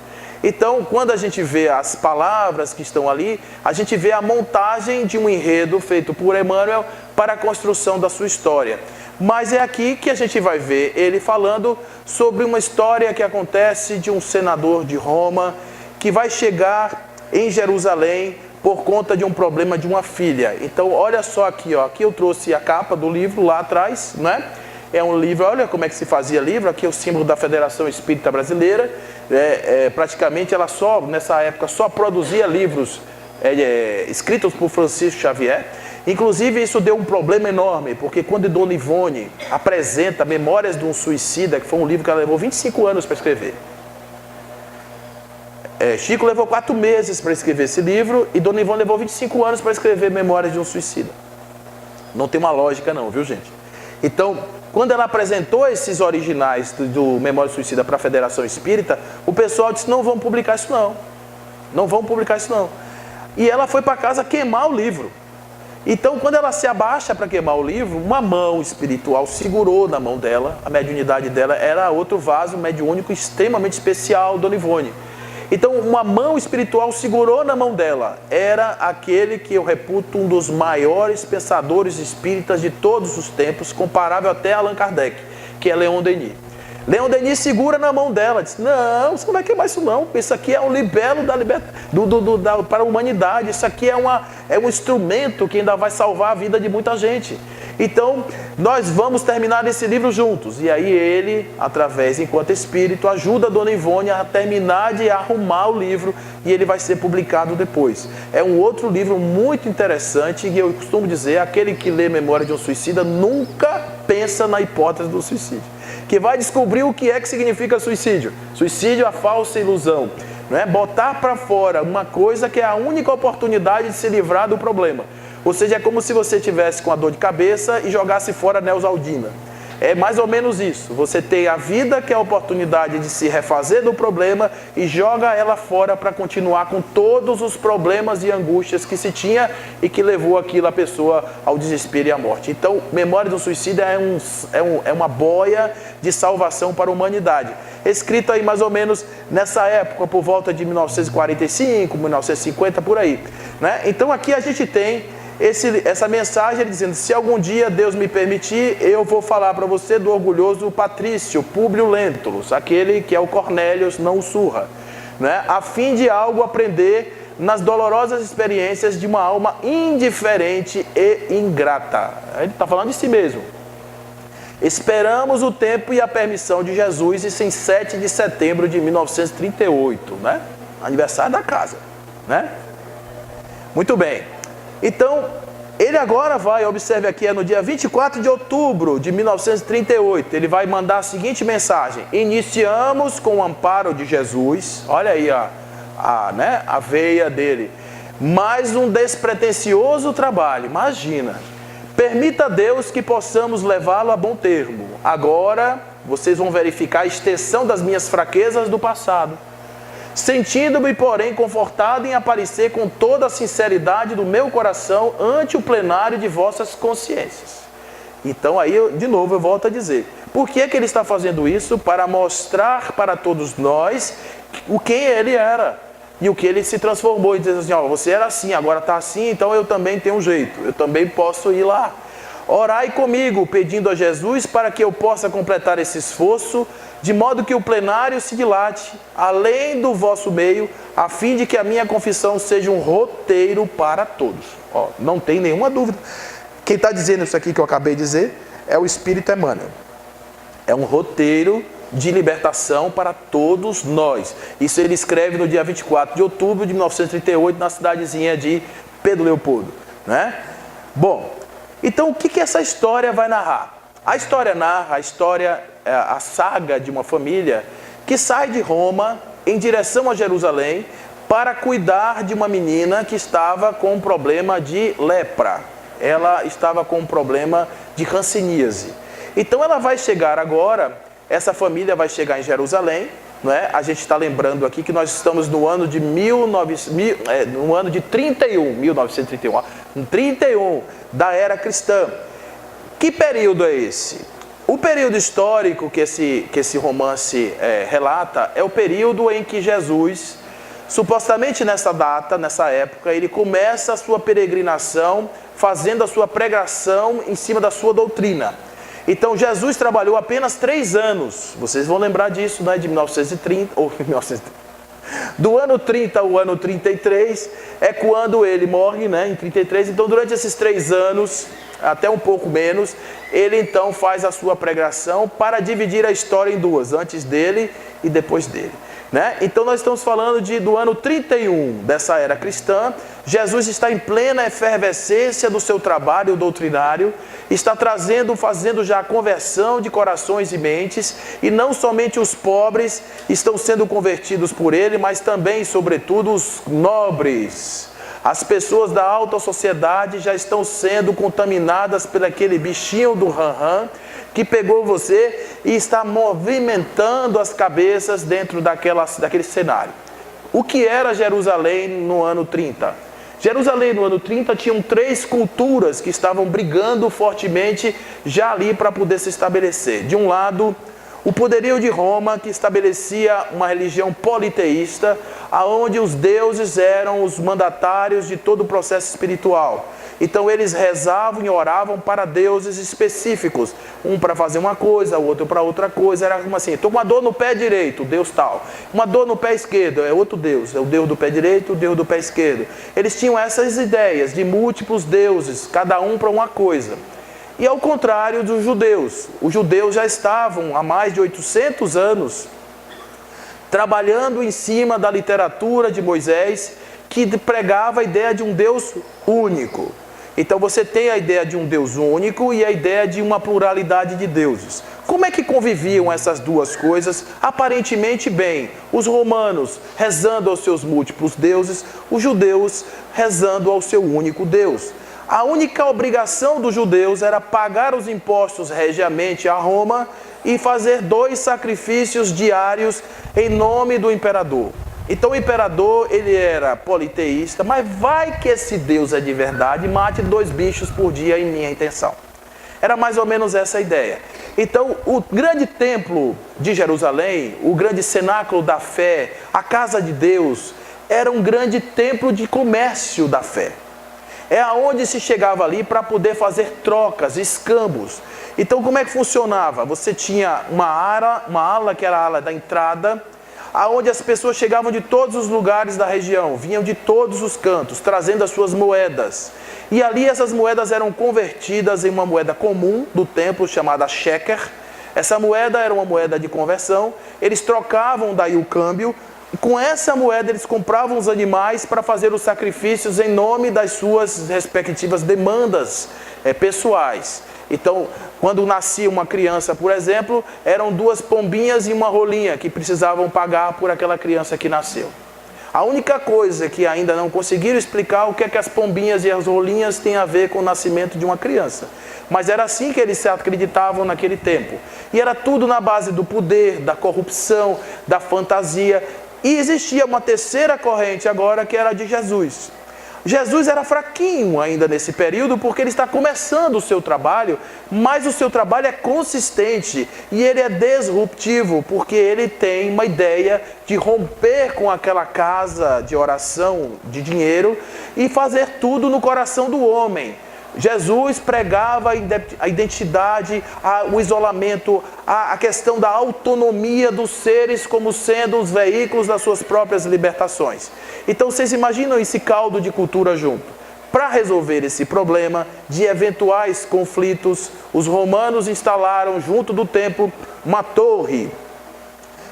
Então, quando a gente vê as palavras que estão ali, a gente vê a montagem de um enredo feito por Emmanuel para a construção da sua história. Mas é aqui que a gente vai ver ele falando sobre uma história que acontece de um senador de Roma que vai chegar em Jerusalém por conta de um problema de uma filha. Então, olha só aqui, ó, aqui eu trouxe a capa do livro lá atrás, né? É um livro, olha como é que se fazia livro, aqui é o símbolo da Federação Espírita Brasileira. Praticamente ela só, nessa época, só produzia livros escritos por Francisco Xavier. Inclusive isso deu um problema enorme, porque quando Dona Ivone apresenta Memórias de um Suicida, que foi um livro que ela levou 25 anos para escrever. Chico levou 4 meses para escrever esse livro e Dona Ivone levou 25 anos para escrever Memórias de um Suicida. Não tem uma lógica não, viu, gente? Então, quando ela apresentou esses originais do Memória Suicida para a Federação Espírita, o pessoal disse, não vamos publicar isso não. não vão publicar isso não. E ela foi para casa queimar o livro. Então, quando ela se abaixa para queimar o livro, uma mão espiritual segurou na mão dela. A mediunidade dela era outro vaso mediúnico extremamente especial, Dona Ivone. Então, uma mão espiritual segurou na mão dela. Era aquele que eu reputo um dos maiores pensadores espíritas de todos os tempos, comparável até a Allan Kardec, que é Leon Denis. Leon Denis segura na mão dela, diz, não, você não vai queimar isso não, isso aqui é um libelo para a humanidade, isso aqui é um instrumento que ainda vai salvar a vida de muita gente. Então, nós vamos terminar esse livro juntos. E aí ele, enquanto espírito, ajuda a Dona Ivone a terminar de arrumar o livro e ele vai ser publicado depois. É um outro livro muito interessante e eu costumo dizer, aquele que lê Memória de um Suicida nunca pensa na hipótese do suicídio. Que vai descobrir o que é que significa suicídio. Suicídio é a falsa ilusão. Não é? Botar para fora uma coisa que é a única oportunidade de se livrar do problema. Ou seja, é como se você tivesse com a dor de cabeça e jogasse fora a Neosaldina. É mais ou menos isso. Você tem a vida, que é a oportunidade de se refazer do problema, e joga ela fora para continuar com todos os problemas e angústias que se tinha e que levou a pessoa ao desespero e à morte. Então, Memória do Suicida é uma boia de salvação para a humanidade. Escrito aí mais ou menos nessa época, por volta de 1945, 1950, por aí. Né? Então, aqui a gente tem essa mensagem dizendo, se algum dia Deus me permitir, eu vou falar para você do orgulhoso Patrício Públio Lentulus, aquele que é o Cornélius, não o Surra, né? A fim de algo aprender nas dolorosas experiências de uma alma indiferente e ingrata. Ele está falando de si mesmo. Esperamos o tempo e a permissão de Jesus, isso em 7 de setembro de 1938, né? Aniversário da casa, né? Muito bem. Então, ele agora vai, observe aqui, é no dia 24 de outubro de 1938, ele vai mandar a seguinte mensagem: iniciamos com o amparo de Jesus, olha aí a veia dele, mais um despretensioso trabalho, imagina, permita a Deus que possamos levá-lo a bom termo. Agora, vocês vão verificar a extensão das minhas fraquezas do passado, sentindo-me, porém, confortado em aparecer com toda a sinceridade do meu coração ante o plenário de vossas consciências. Então aí, de novo, eu volto a dizer, por que ele está fazendo isso? Para mostrar para todos nós quem ele era e o que ele se transformou, e dizer assim, ó, você era assim, agora está assim, então eu também tenho um jeito, eu também posso ir lá. Orai comigo, pedindo a Jesus para que eu possa completar esse esforço, de modo que o plenário se dilate, além do vosso meio, a fim de que a minha confissão seja um roteiro para todos. Ó, não tem nenhuma dúvida. Quem está dizendo isso aqui que eu acabei de dizer é o Espírito Emmanuel. É um roteiro de libertação para todos nós. Isso ele escreve no dia 24 de outubro de 1938, na cidadezinha de Pedro Leopoldo, né? Bom, então o que essa história vai narrar? A história narra a saga de uma família que sai de Roma em direção a Jerusalém para cuidar de uma menina que estava com um problema de lepra. Ela estava com um problema de hanseníase. Então ela vai chegar agora, essa família vai chegar em Jerusalém, não é? A gente está lembrando aqui que nós estamos no ano de 1931 da era cristã. Que período é esse? O período histórico que esse romance relata é o período em que Jesus, supostamente nessa data, nessa época, ele começa a sua peregrinação, fazendo a sua pregação em cima da sua doutrina. Então Jesus trabalhou apenas 3 anos, vocês vão lembrar disso, né? De 1930, ou 1930. Do ano 30 ao ano 33 é quando ele morre, né? Em 33, então durante esses 3 anos, até um pouco menos, ele então faz a sua pregação para dividir a história em duas, antes dele e depois dele, né? Então nós estamos falando do ano 31 dessa era cristã. Jesus está em plena efervescência do seu trabalho doutrinário, está fazendo já a conversão de corações e mentes, e não somente os pobres estão sendo convertidos por ele, mas também, sobretudo, os nobres. As pessoas da alta sociedade já estão sendo contaminadas por aquele bichinho do ram-ram que pegou você e está movimentando as cabeças dentro daquele cenário. o que era Jerusalém no ano 30? Jerusalém no ano 30 tinham 3 culturas que estavam brigando fortemente já ali para poder se estabelecer. De um lado, o poderio de Roma, que estabelecia uma religião politeísta, aonde os deuses eram os mandatários de todo o processo espiritual. Então eles rezavam e oravam para deuses específicos, um para fazer uma coisa, o outro para outra coisa. Era como assim, estou com uma dor no pé direito, Deus tal. Uma dor no pé esquerdo, é outro Deus, é o Deus do pé direito, o Deus do pé esquerdo. Eles tinham essas ideias de múltiplos deuses, cada um para uma coisa. E ao contrário dos judeus, os judeus já estavam há mais de 800 anos trabalhando em cima da literatura de Moisés, que pregava a ideia de um Deus único. Então você tem a ideia de um Deus único e a ideia de uma pluralidade de deuses. Como é que conviviam essas duas coisas? Aparentemente bem, os romanos rezando aos seus múltiplos deuses, os judeus rezando ao seu único Deus. A única obrigação dos judeus era pagar os impostos regiamente a Roma e fazer 2 sacrifícios diários em nome do imperador. Então o imperador, ele era politeísta, mas vai que esse Deus é de verdade, mate 2 bichos por dia em minha intenção. Era mais ou menos essa a ideia. Então o grande templo de Jerusalém, o grande cenáculo da fé, a casa de Deus, era um grande templo de comércio da fé. É aonde se chegava ali para poder fazer trocas, escambos. Então como é que funcionava? Você tinha uma ala que era a ala da entrada, aonde as pessoas chegavam de todos os lugares da região, vinham de todos os cantos, trazendo as suas moedas. E ali essas moedas eram convertidas em uma moeda comum do templo, chamada sheker. Essa moeda era uma moeda de conversão, eles trocavam daí o câmbio, e com essa moeda eles compravam os animais para fazer os sacrifícios em nome das suas respectivas demandas pessoais. Então, quando nascia uma criança, por exemplo, eram 2 pombinhas e uma rolinha que precisavam pagar por aquela criança que nasceu. A única coisa que ainda não conseguiram explicar o que é que as pombinhas e as rolinhas têm a ver com o nascimento de uma criança. Mas era assim que eles se acreditavam naquele tempo. E era tudo na base do poder, da corrupção, da fantasia. E existia uma terceira corrente agora, que era a de Jesus. Jesus era fraquinho ainda nesse período, porque ele está começando o seu trabalho, mas o seu trabalho é consistente e ele é disruptivo, porque ele tem uma ideia de romper com aquela casa de oração de dinheiro e fazer tudo no coração do homem. Jesus pregava a identidade, o isolamento, a questão da autonomia dos seres como sendo os veículos das suas próprias libertações. Então vocês imaginam esse caldo de cultura junto. Para resolver esse problema de eventuais conflitos, os romanos instalaram junto do templo uma torre,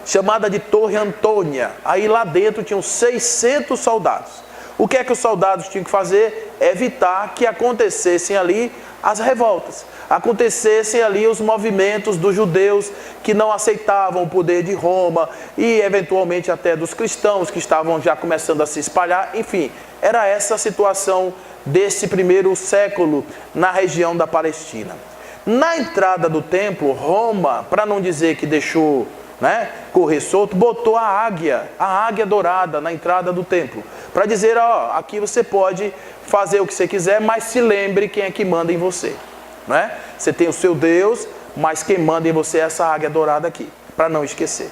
chamada de Torre Antônia. Aí lá dentro tinham 600 soldados. O que é que os soldados tinham que fazer? Evitar que acontecessem ali as revoltas, acontecessem ali os movimentos dos judeus que não aceitavam o poder de Roma e eventualmente até dos cristãos que estavam já começando a se espalhar. Enfim, era essa a situação desse primeiro século na região da Palestina. Na entrada do templo, Roma, para não dizer que deixou correr solto, botou a águia dourada na entrada do templo, para dizer, ó, aqui você pode fazer o que você quiser, mas se lembre quem é que manda em você, Você tem o seu Deus, mas quem manda em você é essa águia dourada aqui, para não esquecer.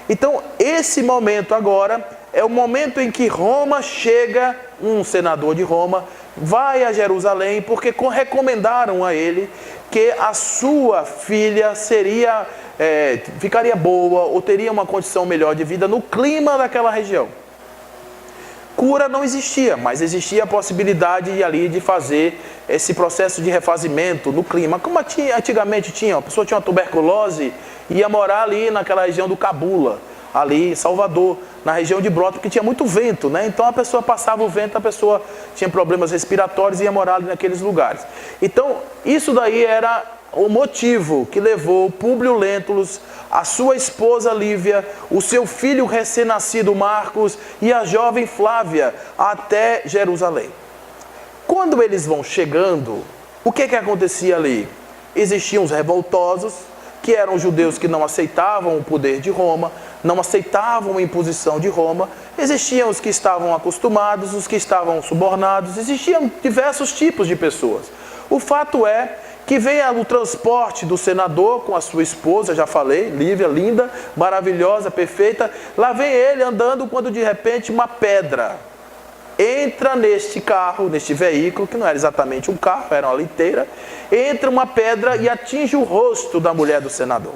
Então, esse momento agora é o momento em que Roma chega, um senador de Roma, vai a Jerusalém, porque recomendaram a ele que a sua filha ficaria boa ou teria uma condição melhor de vida no clima daquela região. Cura não existia, mas existia a possibilidade ali de fazer esse processo de refazimento no clima. Como antigamente tinha, a pessoa tinha uma tuberculose e ia morar ali naquela região do Cabula, ali em Salvador, na região de Brotas, porque tinha muito vento, Então a pessoa passava o vento, a pessoa tinha problemas respiratórios e ia morar ali naqueles lugares. Então isso daí era o motivo que levou Públio Lentulus, a sua esposa Lívia, o seu filho recém-nascido Marcos e a jovem Flávia até Jerusalém. Quando eles vão chegando, o que acontecia ali? Existiam os revoltosos, que eram judeus que não aceitavam o poder de Roma, não aceitavam a imposição de Roma. Existiam os que estavam acostumados, os que estavam subornados, existiam diversos tipos de pessoas. O fato é que vem o transporte do senador com a sua esposa, já falei, Lívia, linda, maravilhosa, perfeita. Lá vem ele andando quando de repente uma pedra entra neste carro, neste veículo, que não era exatamente um carro, era uma liteira. Entra uma pedra e atinge o rosto da mulher do senador.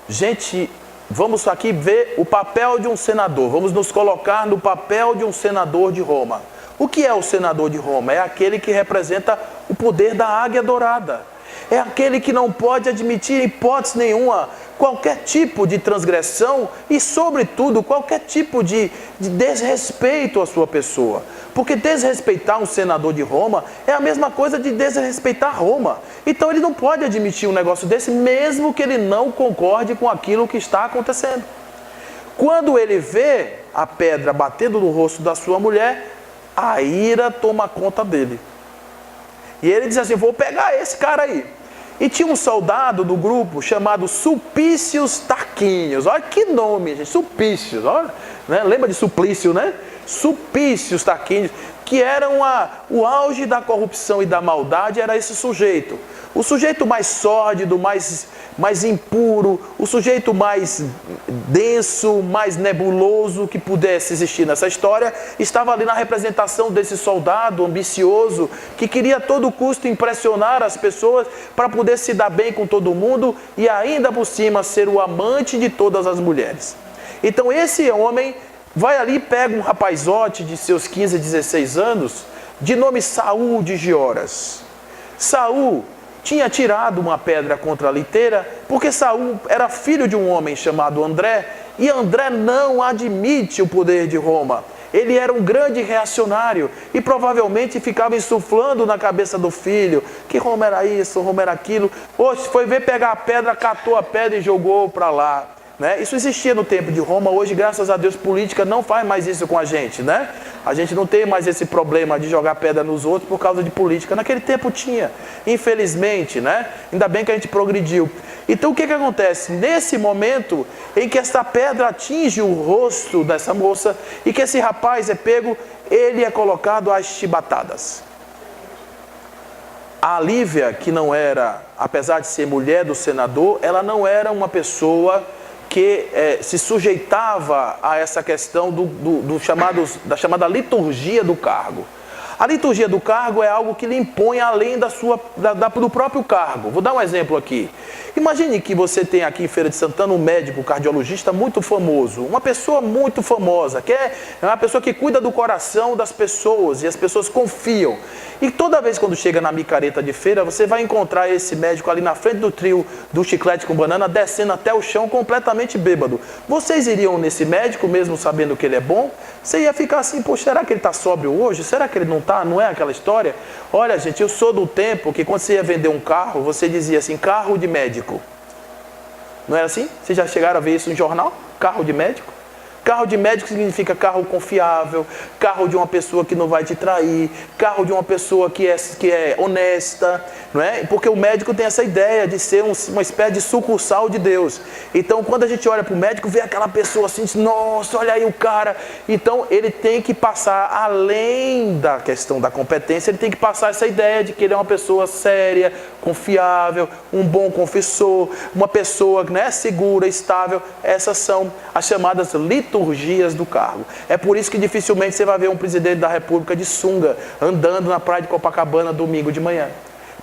Gente, vamos aqui ver o papel de um senador. Vamos nos colocar no papel de um senador de Roma. O que é o senador de Roma? É aquele que representa o poder da águia dourada. É aquele que não pode admitir, em hipótese nenhuma, qualquer tipo de transgressão e, sobretudo, qualquer tipo de desrespeito à sua pessoa. Porque desrespeitar um senador de Roma é a mesma coisa de desrespeitar Roma. Então ele não pode admitir um negócio desse, mesmo que ele não concorde com aquilo que está acontecendo. Quando ele vê a pedra batendo no rosto da sua mulher, a ira toma conta dele. E ele diz assim, vou pegar esse cara aí. E tinha um soldado do grupo chamado Sulpícios Tarquínios. Olha que nome, gente, Sulpícios. Olha, né? Lembra de Suplício, né? Sulpícios Tarquínios, que era o auge da corrupção e da maldade, era esse sujeito. O sujeito mais sórdido, mais impuro, o sujeito mais denso, mais nebuloso que pudesse existir nessa história, estava ali na representação desse soldado ambicioso, que queria a todo custo impressionar as pessoas para poder se dar bem com todo mundo e ainda por cima ser o amante de todas as mulheres. Então esse homem vai ali e pega um rapazote de seus 15, 16 anos, de nome Saul de Gioras. Saul tinha tirado uma pedra contra a liteira, porque Saul era filho de um homem chamado André, e André não admite o poder de Roma. Ele era um grande reacionário e provavelmente ficava insuflando na cabeça do filho que Roma era isso, Roma era aquilo. Hoje foi ver pegar a pedra, catou a pedra e jogou para lá. Né? Isso existia no tempo de Roma. Hoje, graças a Deus, política não faz mais isso com a gente, né? A gente não tem mais esse problema de jogar pedra nos outros por causa de política. Naquele tempo tinha, infelizmente, né? Ainda bem que a gente progrediu. Então o que acontece? Nesse momento em que essa pedra atinge o rosto dessa moça e que esse rapaz é pego, ele é colocado às chibatadas. A Lívia, que não era, apesar de ser mulher do senador, ela não era uma pessoa que se sujeitava a essa questão da chamada liturgia do cargo. A liturgia do cargo é algo que lhe impõe além do próprio cargo. Vou dar um exemplo aqui. Imagine que você tem aqui em Feira de Santana um médico cardiologista muito famoso, uma pessoa muito famosa, que é uma pessoa que cuida do coração das pessoas e as pessoas confiam. E toda vez quando chega na micareta de feira, você vai encontrar esse médico ali na frente do trio do chiclete com banana, descendo até o chão completamente bêbado. Vocês iriam nesse médico mesmo sabendo que ele é bom? Você ia ficar assim, pô, será que ele está sóbrio hoje? Será que ele não está? Não é aquela história? Olha, gente, eu sou do tempo que quando você ia vender um carro, você dizia assim, carro de médico. Não era assim? Vocês já chegaram a ver isso no jornal? Carro de médico? Carro de médico significa carro confiável, carro de uma pessoa que não vai te trair, carro de uma pessoa que é honesta, não é? Porque o médico tem essa ideia de ser uma espécie de sucursal de Deus. Então, quando a gente olha para o médico, vê aquela pessoa assim, diz, nossa, olha aí o cara. Então, ele tem que passar, além da questão da competência, ele tem que passar essa ideia de que ele é uma pessoa séria, confiável, um bom confessor, uma pessoa, né, segura, estável. Essas são as chamadas liturgias do cargo. É por isso que dificilmente você vai ver um presidente da República de sunga andando na praia de Copacabana domingo de manhã.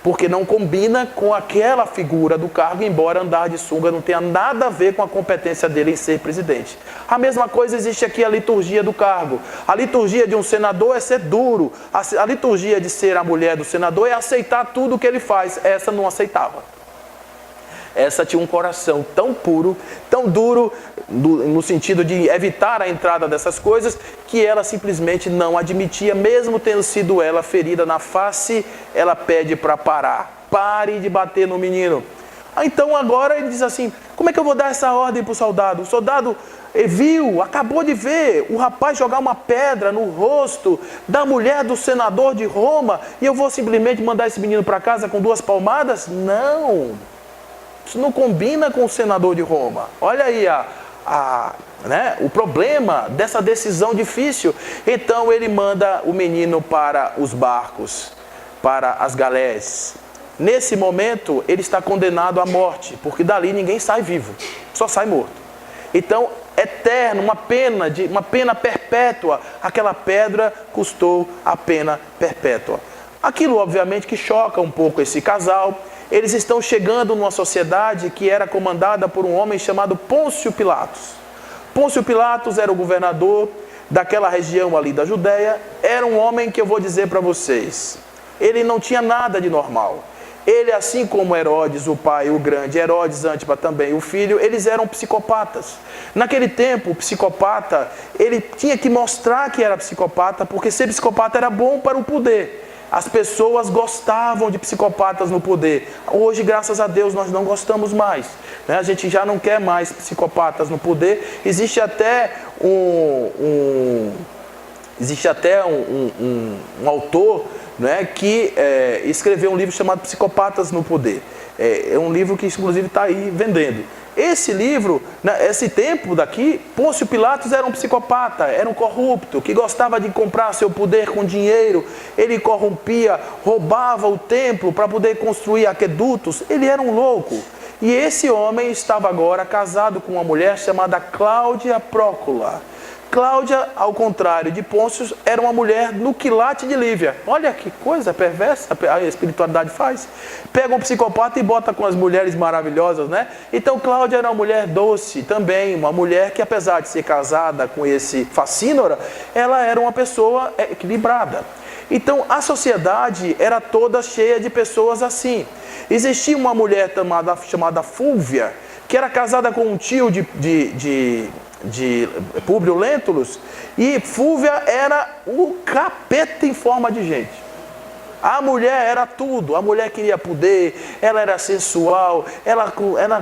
Porque não combina com aquela figura do cargo, embora andar de sunga não tenha nada a ver com a competência dele em ser presidente. A mesma coisa existe aqui a liturgia do cargo. A liturgia de um senador é ser duro. A liturgia de ser a mulher do senador é aceitar tudo o que ele faz. Essa não aceitava. Essa tinha um coração tão puro, tão duro, no sentido de evitar a entrada dessas coisas, que ela simplesmente não admitia, mesmo tendo sido ela ferida na face, ela pede para parar. Pare de bater no menino. Então agora ele diz assim, como é que eu vou dar essa ordem para o soldado? O soldado viu, acabou de ver o rapaz jogar uma pedra no rosto da mulher do senador de Roma, e eu vou simplesmente mandar esse menino para casa com 2 palmadas? Não! Isso não combina com o senador de Roma. Olha aí o problema dessa decisão difícil. Então ele manda o menino para os barcos, para as galés. Nesse momento ele está condenado à morte, porque dali ninguém sai vivo, só sai morto. Então, eterno, uma pena perpétua. Aquela pedra custou a pena perpétua. Aquilo obviamente que choca um pouco esse casal. Eles estão chegando numa sociedade que era comandada por um homem chamado Pôncio Pilatos. Pôncio Pilatos era o governador daquela região ali da Judéia. Era um homem que eu vou dizer para vocês, ele não tinha nada de normal. Ele, assim como Herodes, o pai, o grande, Herodes Antipa também, o filho, eles eram psicopatas. Naquele tempo, o psicopata, ele tinha que mostrar que era psicopata, porque ser psicopata era bom para o poder. As pessoas gostavam de psicopatas no poder. Hoje, graças a Deus, nós não gostamos mais. A gente já não quer mais psicopatas no poder. Existe até um autor, que escreveu um livro chamado Psicopatas no Poder. É um livro que inclusive está aí vendendo. Esse livro, esse tempo daqui, Pôncio Pilatos era um psicopata, era um corrupto, que gostava de comprar seu poder com dinheiro. Ele corrompia, roubava o templo para poder construir aquedutos. Ele era um louco. E esse homem estava agora casado com uma mulher chamada Cláudia Prócula. Cláudia, ao contrário de Pôncio, era uma mulher no quilate de Lívia. Olha que coisa perversa a espiritualidade faz. Pega um psicopata e bota com as mulheres maravilhosas, né? Então Cláudia era uma mulher doce também, uma mulher que, apesar de ser casada com esse facínora, ela era uma pessoa equilibrada. Então de era toda cheia de pessoas assim. Existia uma mulher chamada Fúvia, que era casada com um tio de Públio Lentulus, e Fúvia era o capeta em forma de gente. A mulher era tudo, a mulher queria poder, ela era sensual, ela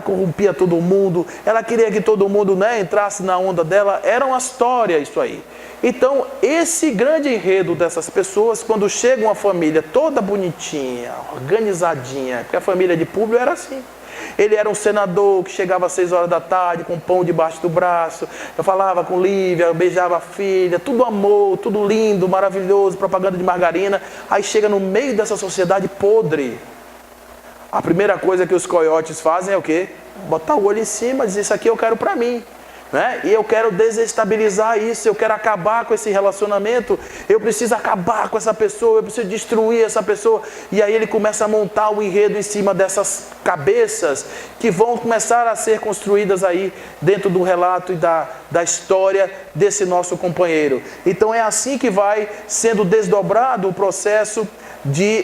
corrompia todo mundo, ela queria que todo mundo entrasse na onda dela. Era uma história isso aí. Então, esse grande enredo dessas pessoas, quando chega uma família toda bonitinha, organizadinha, porque a família de Públio era assim. Ele era um senador que chegava às 6 horas da tarde com pão debaixo do braço. Eu falava com Lívia, beijava a filha, tudo amor, tudo lindo, maravilhoso, propaganda de margarina. Aí chega no meio dessa sociedade podre. A primeira coisa que os coiotes fazem é o quê? Botar o olho em cima, dizer: isso aqui eu quero para mim. E eu quero desestabilizar isso, eu quero acabar com esse relacionamento, eu preciso acabar com essa pessoa, eu preciso destruir essa pessoa. E aí ele começa a montar o enredo em cima dessas cabeças que vão começar a ser construídas aí dentro do relato e da história desse nosso companheiro. Então é assim que vai sendo desdobrado o processo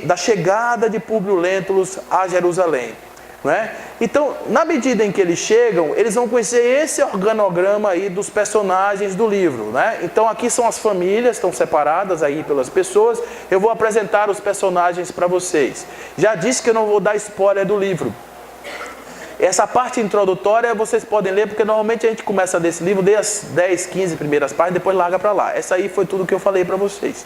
da chegada de Públio Lentulus a Jerusalém. Então, na medida em que eles chegam, eles vão conhecer esse organograma aí dos personagens do livro. Então, aqui são as famílias, estão separadas aí pelas pessoas. Eu vou apresentar os personagens para vocês. Já disse que eu não vou dar spoiler do livro. Essa parte introdutória vocês podem ler, porque normalmente a gente começa desse livro, lê as 10, 15 primeiras páginas, depois larga para lá. Essa aí foi tudo que eu falei para vocês.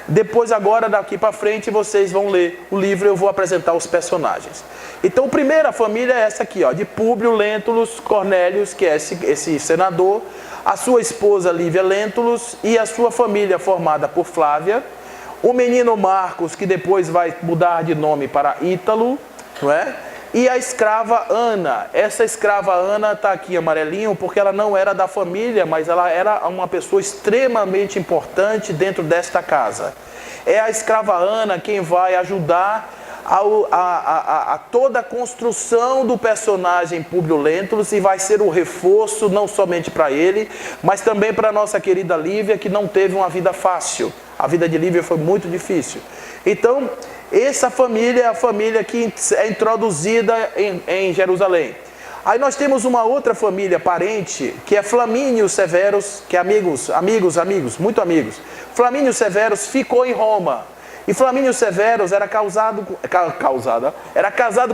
Depois, agora, daqui para frente, vocês vão ler o livro e eu vou apresentar os personagens. Então, a primeira família é essa aqui, de Públio Lentulus Cornélius, que é esse senador, a sua esposa Lívia Lentulus e a sua família formada por Flávia, o menino Marcos, que depois vai mudar de nome para Ítalo, e a escrava Ana. Essa escrava Ana está aqui amarelinho porque ela não era da família, mas ela era uma pessoa extremamente importante dentro desta casa. É a escrava Ana quem vai ajudar a toda a construção do personagem Públio Lentulus, e vai ser o reforço não somente para ele, mas também para a nossa querida Lívia, que não teve uma vida fácil. A vida de Lívia foi muito difícil. Então, essa família é a família que é introduzida em Jerusalém. Aí nós temos uma outra família parente, que é Flamínio Severus, que é amigos, muito amigos. Flamínio Severus ficou em Roma. E Flamínio Severus era casado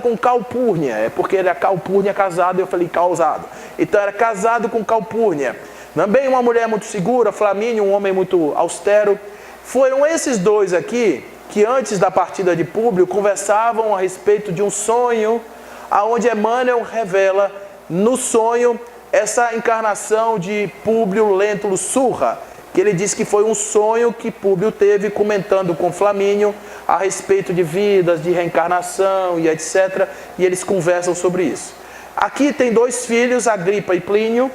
com Calpurnia, porque ele é Calpurnia casado, eu falei causado. Então era casado com Calpurnia. Também uma mulher muito segura, Flamínio, um homem muito austero. Foram esses dois aqui que antes da partida de Públio conversavam a respeito de um sonho aonde Emmanuel revela no sonho essa encarnação de Públio Lentulus Surra, que ele diz que foi um sonho que Públio teve comentando com Flamínio a respeito de vidas, de reencarnação e etc. E eles conversam sobre isso. Aqui tem dois filhos, Agripa e Plínio,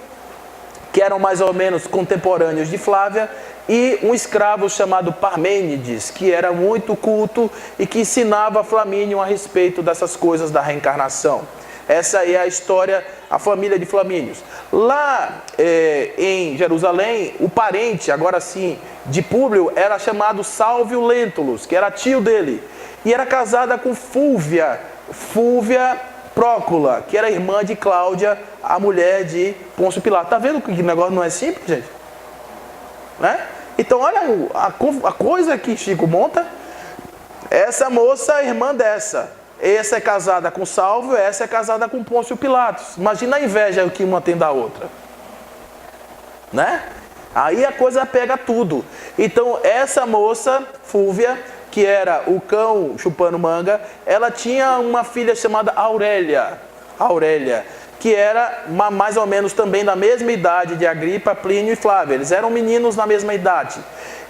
que eram mais ou menos contemporâneos de Flávia, e um escravo chamado Parmênides, que era muito culto e que ensinava Flamínio a respeito dessas coisas da reencarnação. Essa é a história, a família de Flamínios. Lá em Jerusalém, o parente, agora sim, de Públio era chamado Salvio Lentulus, que era tio dele. E era casada com Fúlvia Prócula, que era irmã de Cláudia, a mulher de Pôncio Pilatos. Está vendo que o negócio não é simples, gente? Né? Então, olha a coisa que Chico monta. Essa moça é irmã dessa. Essa é casada com Salvio, essa é casada com Pôncio Pilatos. Imagina a inveja que uma tem da outra. Né? Aí a coisa pega tudo. Então, essa moça, Fúlvia, que era o cão chupando manga, ela tinha uma filha chamada Aurélia, que era mais ou menos também da mesma idade de Agripa, Plínio e Flávia. Eles eram meninos na mesma idade.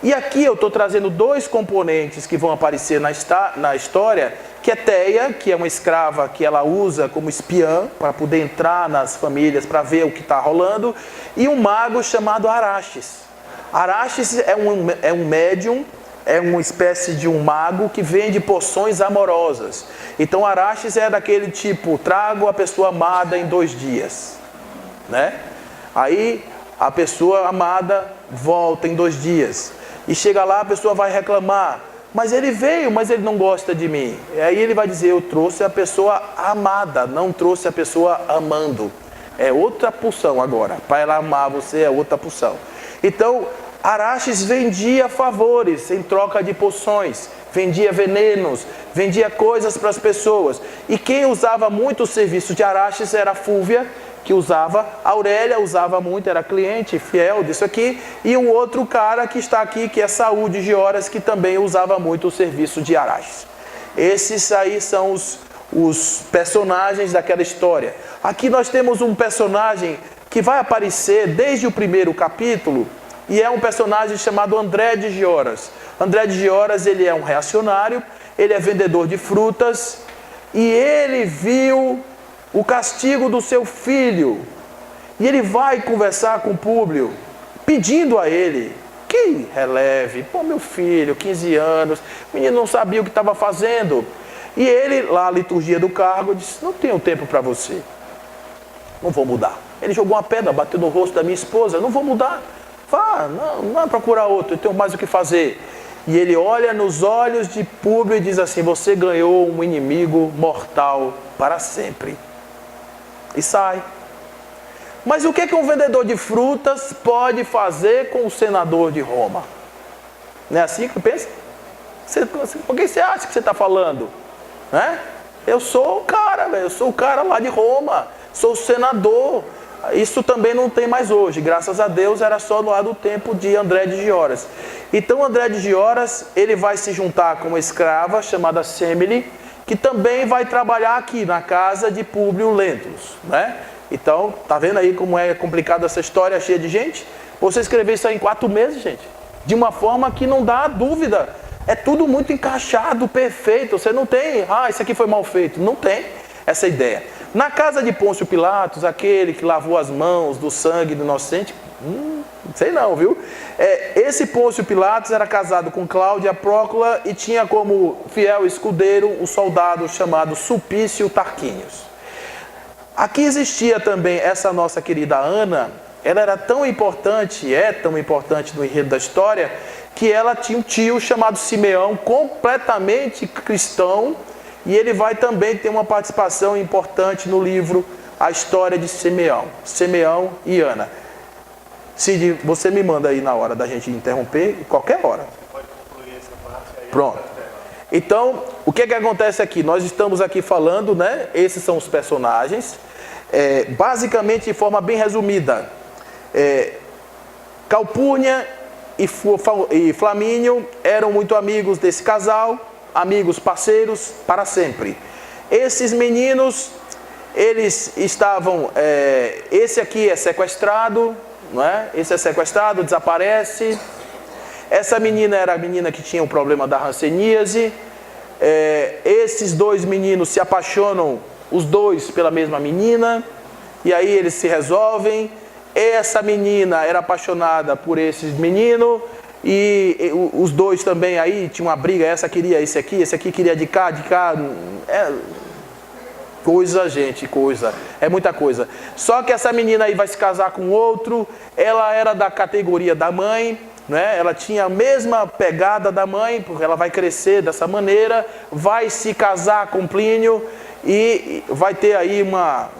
E aqui eu estou trazendo dois componentes que vão aparecer na história, que é Teia, que é uma escrava que ela usa como espiã, para poder entrar nas famílias, para ver o que está rolando, e um mago chamado Araxes. Araxes é um médium, é uma espécie de um mago que vende poções amorosas. Então Araxes é daquele tipo, trago a pessoa amada em 2 dias, né? Aí a pessoa amada volta em 2 dias. E chega lá, a pessoa vai reclamar, mas ele veio, mas ele não gosta de mim. E aí ele vai dizer, eu trouxe a pessoa amada, não trouxe a pessoa amando. É outra pulsão agora, para ela amar você é outra pulsão. Então, Araxes vendia favores em troca de poções, vendia venenos, vendia coisas para as pessoas. E quem usava muito o serviço de Araxes era Fúlvia, que usava, Aurélia usava muito, era cliente fiel disso aqui, e um outro cara que está aqui, que é Saúl de Gioras, que também usava muito o serviço de Araxes. Esses aí são os personagens daquela história. Aqui nós temos um personagem que vai aparecer desde o primeiro capítulo, e é um personagem chamado André de Gioras. André de Gioras, ele é um reacionário, ele é vendedor de frutas, e ele viu o castigo do seu filho. E ele vai conversar com Públio, pedindo a ele que releve. Pô, meu filho, 15 anos, o menino não sabia o que estava fazendo. E ele, lá a liturgia do cargo, disse, não tenho tempo para você. Não vou mudar. Ele jogou uma pedra, bateu no rosto da minha esposa, não vou mudar. Vá, não vai procurar outro, eu tenho mais o que fazer. E ele olha nos olhos de Públio e diz assim, você ganhou um inimigo mortal para sempre. E sai. Mas o que um vendedor de frutas pode fazer com o senador de Roma? Não é assim que pensa? Por que você acha que você está falando? Né? Eu sou o cara, velho. Eu sou o cara lá de Roma. Sou o senador. Isso também não tem mais hoje. Graças a Deus era só lá do tempo de André de Gioras. Então André de Gioras, ele vai se juntar com uma escrava chamada Semele, que também vai trabalhar aqui na casa de Públio Lentulus, né? Então, tá vendo aí como é complicada essa história cheia de gente? Você escrever isso aí em 4 meses, gente, de uma forma que não dá dúvida. É tudo muito encaixado, perfeito. Você não tem, isso aqui foi mal feito. Não tem essa ideia. Na casa de Pôncio Pilatos, aquele que lavou as mãos do sangue do inocente, sei não, viu? Esse Pôncio Pilatos era casado com Cláudia Prócula e tinha como fiel escudeiro um soldado chamado Sulpício Tarquínios. Aqui existia também essa nossa querida Ana. Ela era tão importante, é tão importante no enredo da história, que ela tinha um tio chamado Simeão, completamente cristão, e ele vai também ter uma participação importante no livro A História de Simeão e Ana. Cid, você me manda aí na hora da gente interromper, qualquer hora. Pode concluir essa parte aí. Pronto. Então, o que acontece aqui? Nós estamos aqui falando, né? Esses são os personagens. Basicamente, de forma bem resumida. Calpurnia e Flamínio eram muito amigos desse casal, amigos, parceiros, para sempre. Esses meninos eles estavam, esse aqui é sequestrado, não é? Esse é sequestrado, desaparece. Essa menina era a menina que tinha o problema da hanseníase. Esses dois meninos se apaixonam, os dois, pela mesma menina, e aí eles se resolvem. Essa menina era apaixonada por esse menino, e os dois também aí tinha uma briga, essa queria esse aqui queria de cá. Coisa, gente, coisa. É muita coisa. Só que essa menina aí vai se casar com outro, ela era da categoria da mãe, né? Ela tinha a mesma pegada da mãe, porque ela vai crescer dessa maneira, vai se casar com Plínio e vai ter aí uma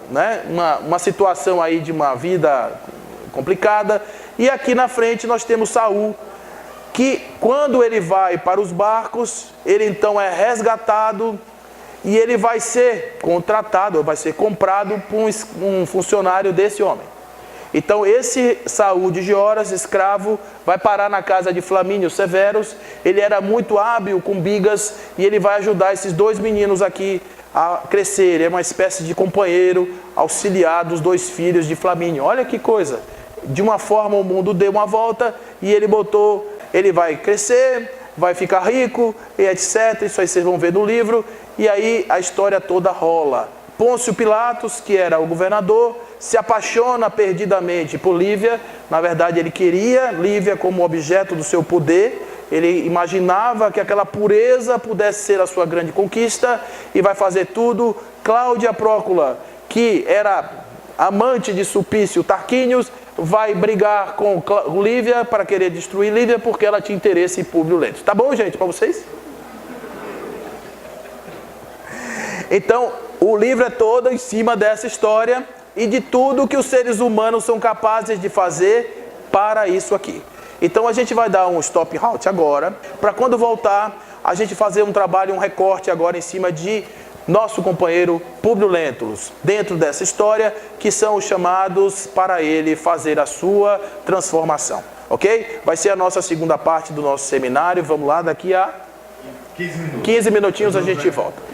situação aí de uma vida complicada. E aqui na frente nós temos Saul, que quando ele vai para os barcos, ele então é resgatado e ele vai ser contratado, ou vai ser comprado por um funcionário desse homem. Então esse Saul de Gioras, escravo, vai parar na casa de Flamínio Severus. Ele era muito hábil com bigas e ele vai ajudar esses dois meninos aqui a crescer. Ele é uma espécie de companheiro, auxiliar dos dois filhos de Flamínio. Olha que coisa! De uma forma o mundo deu uma volta e ele vai crescer, vai ficar rico e etc. Isso aí vocês vão ver no livro. E aí a história toda rola. Pôncio Pilatos, que era o governador, se apaixona perdidamente por Lívia. Na verdade, ele queria Lívia como objeto do seu poder. Ele imaginava que aquela pureza pudesse ser a sua grande conquista e vai fazer tudo. Cláudia Prócula, que era amante de Sulpício Tarquínios, vai brigar com Lívia para querer destruir Lívia porque ela tinha interesse em Públio Lentulus. Tá bom, gente, para vocês? Então, o livro é todo em cima dessa história e de tudo que os seres humanos são capazes de fazer para isso aqui. Então, a gente vai dar um stop halt agora, para quando voltar, a gente fazer um trabalho, um recorte agora em cima de nosso companheiro Públio Lentulus, dentro dessa história, que são os chamados para ele fazer a sua transformação. Ok? Vai ser a nossa segunda parte do nosso seminário. Vamos lá, daqui a 15 minutinhos a gente volta.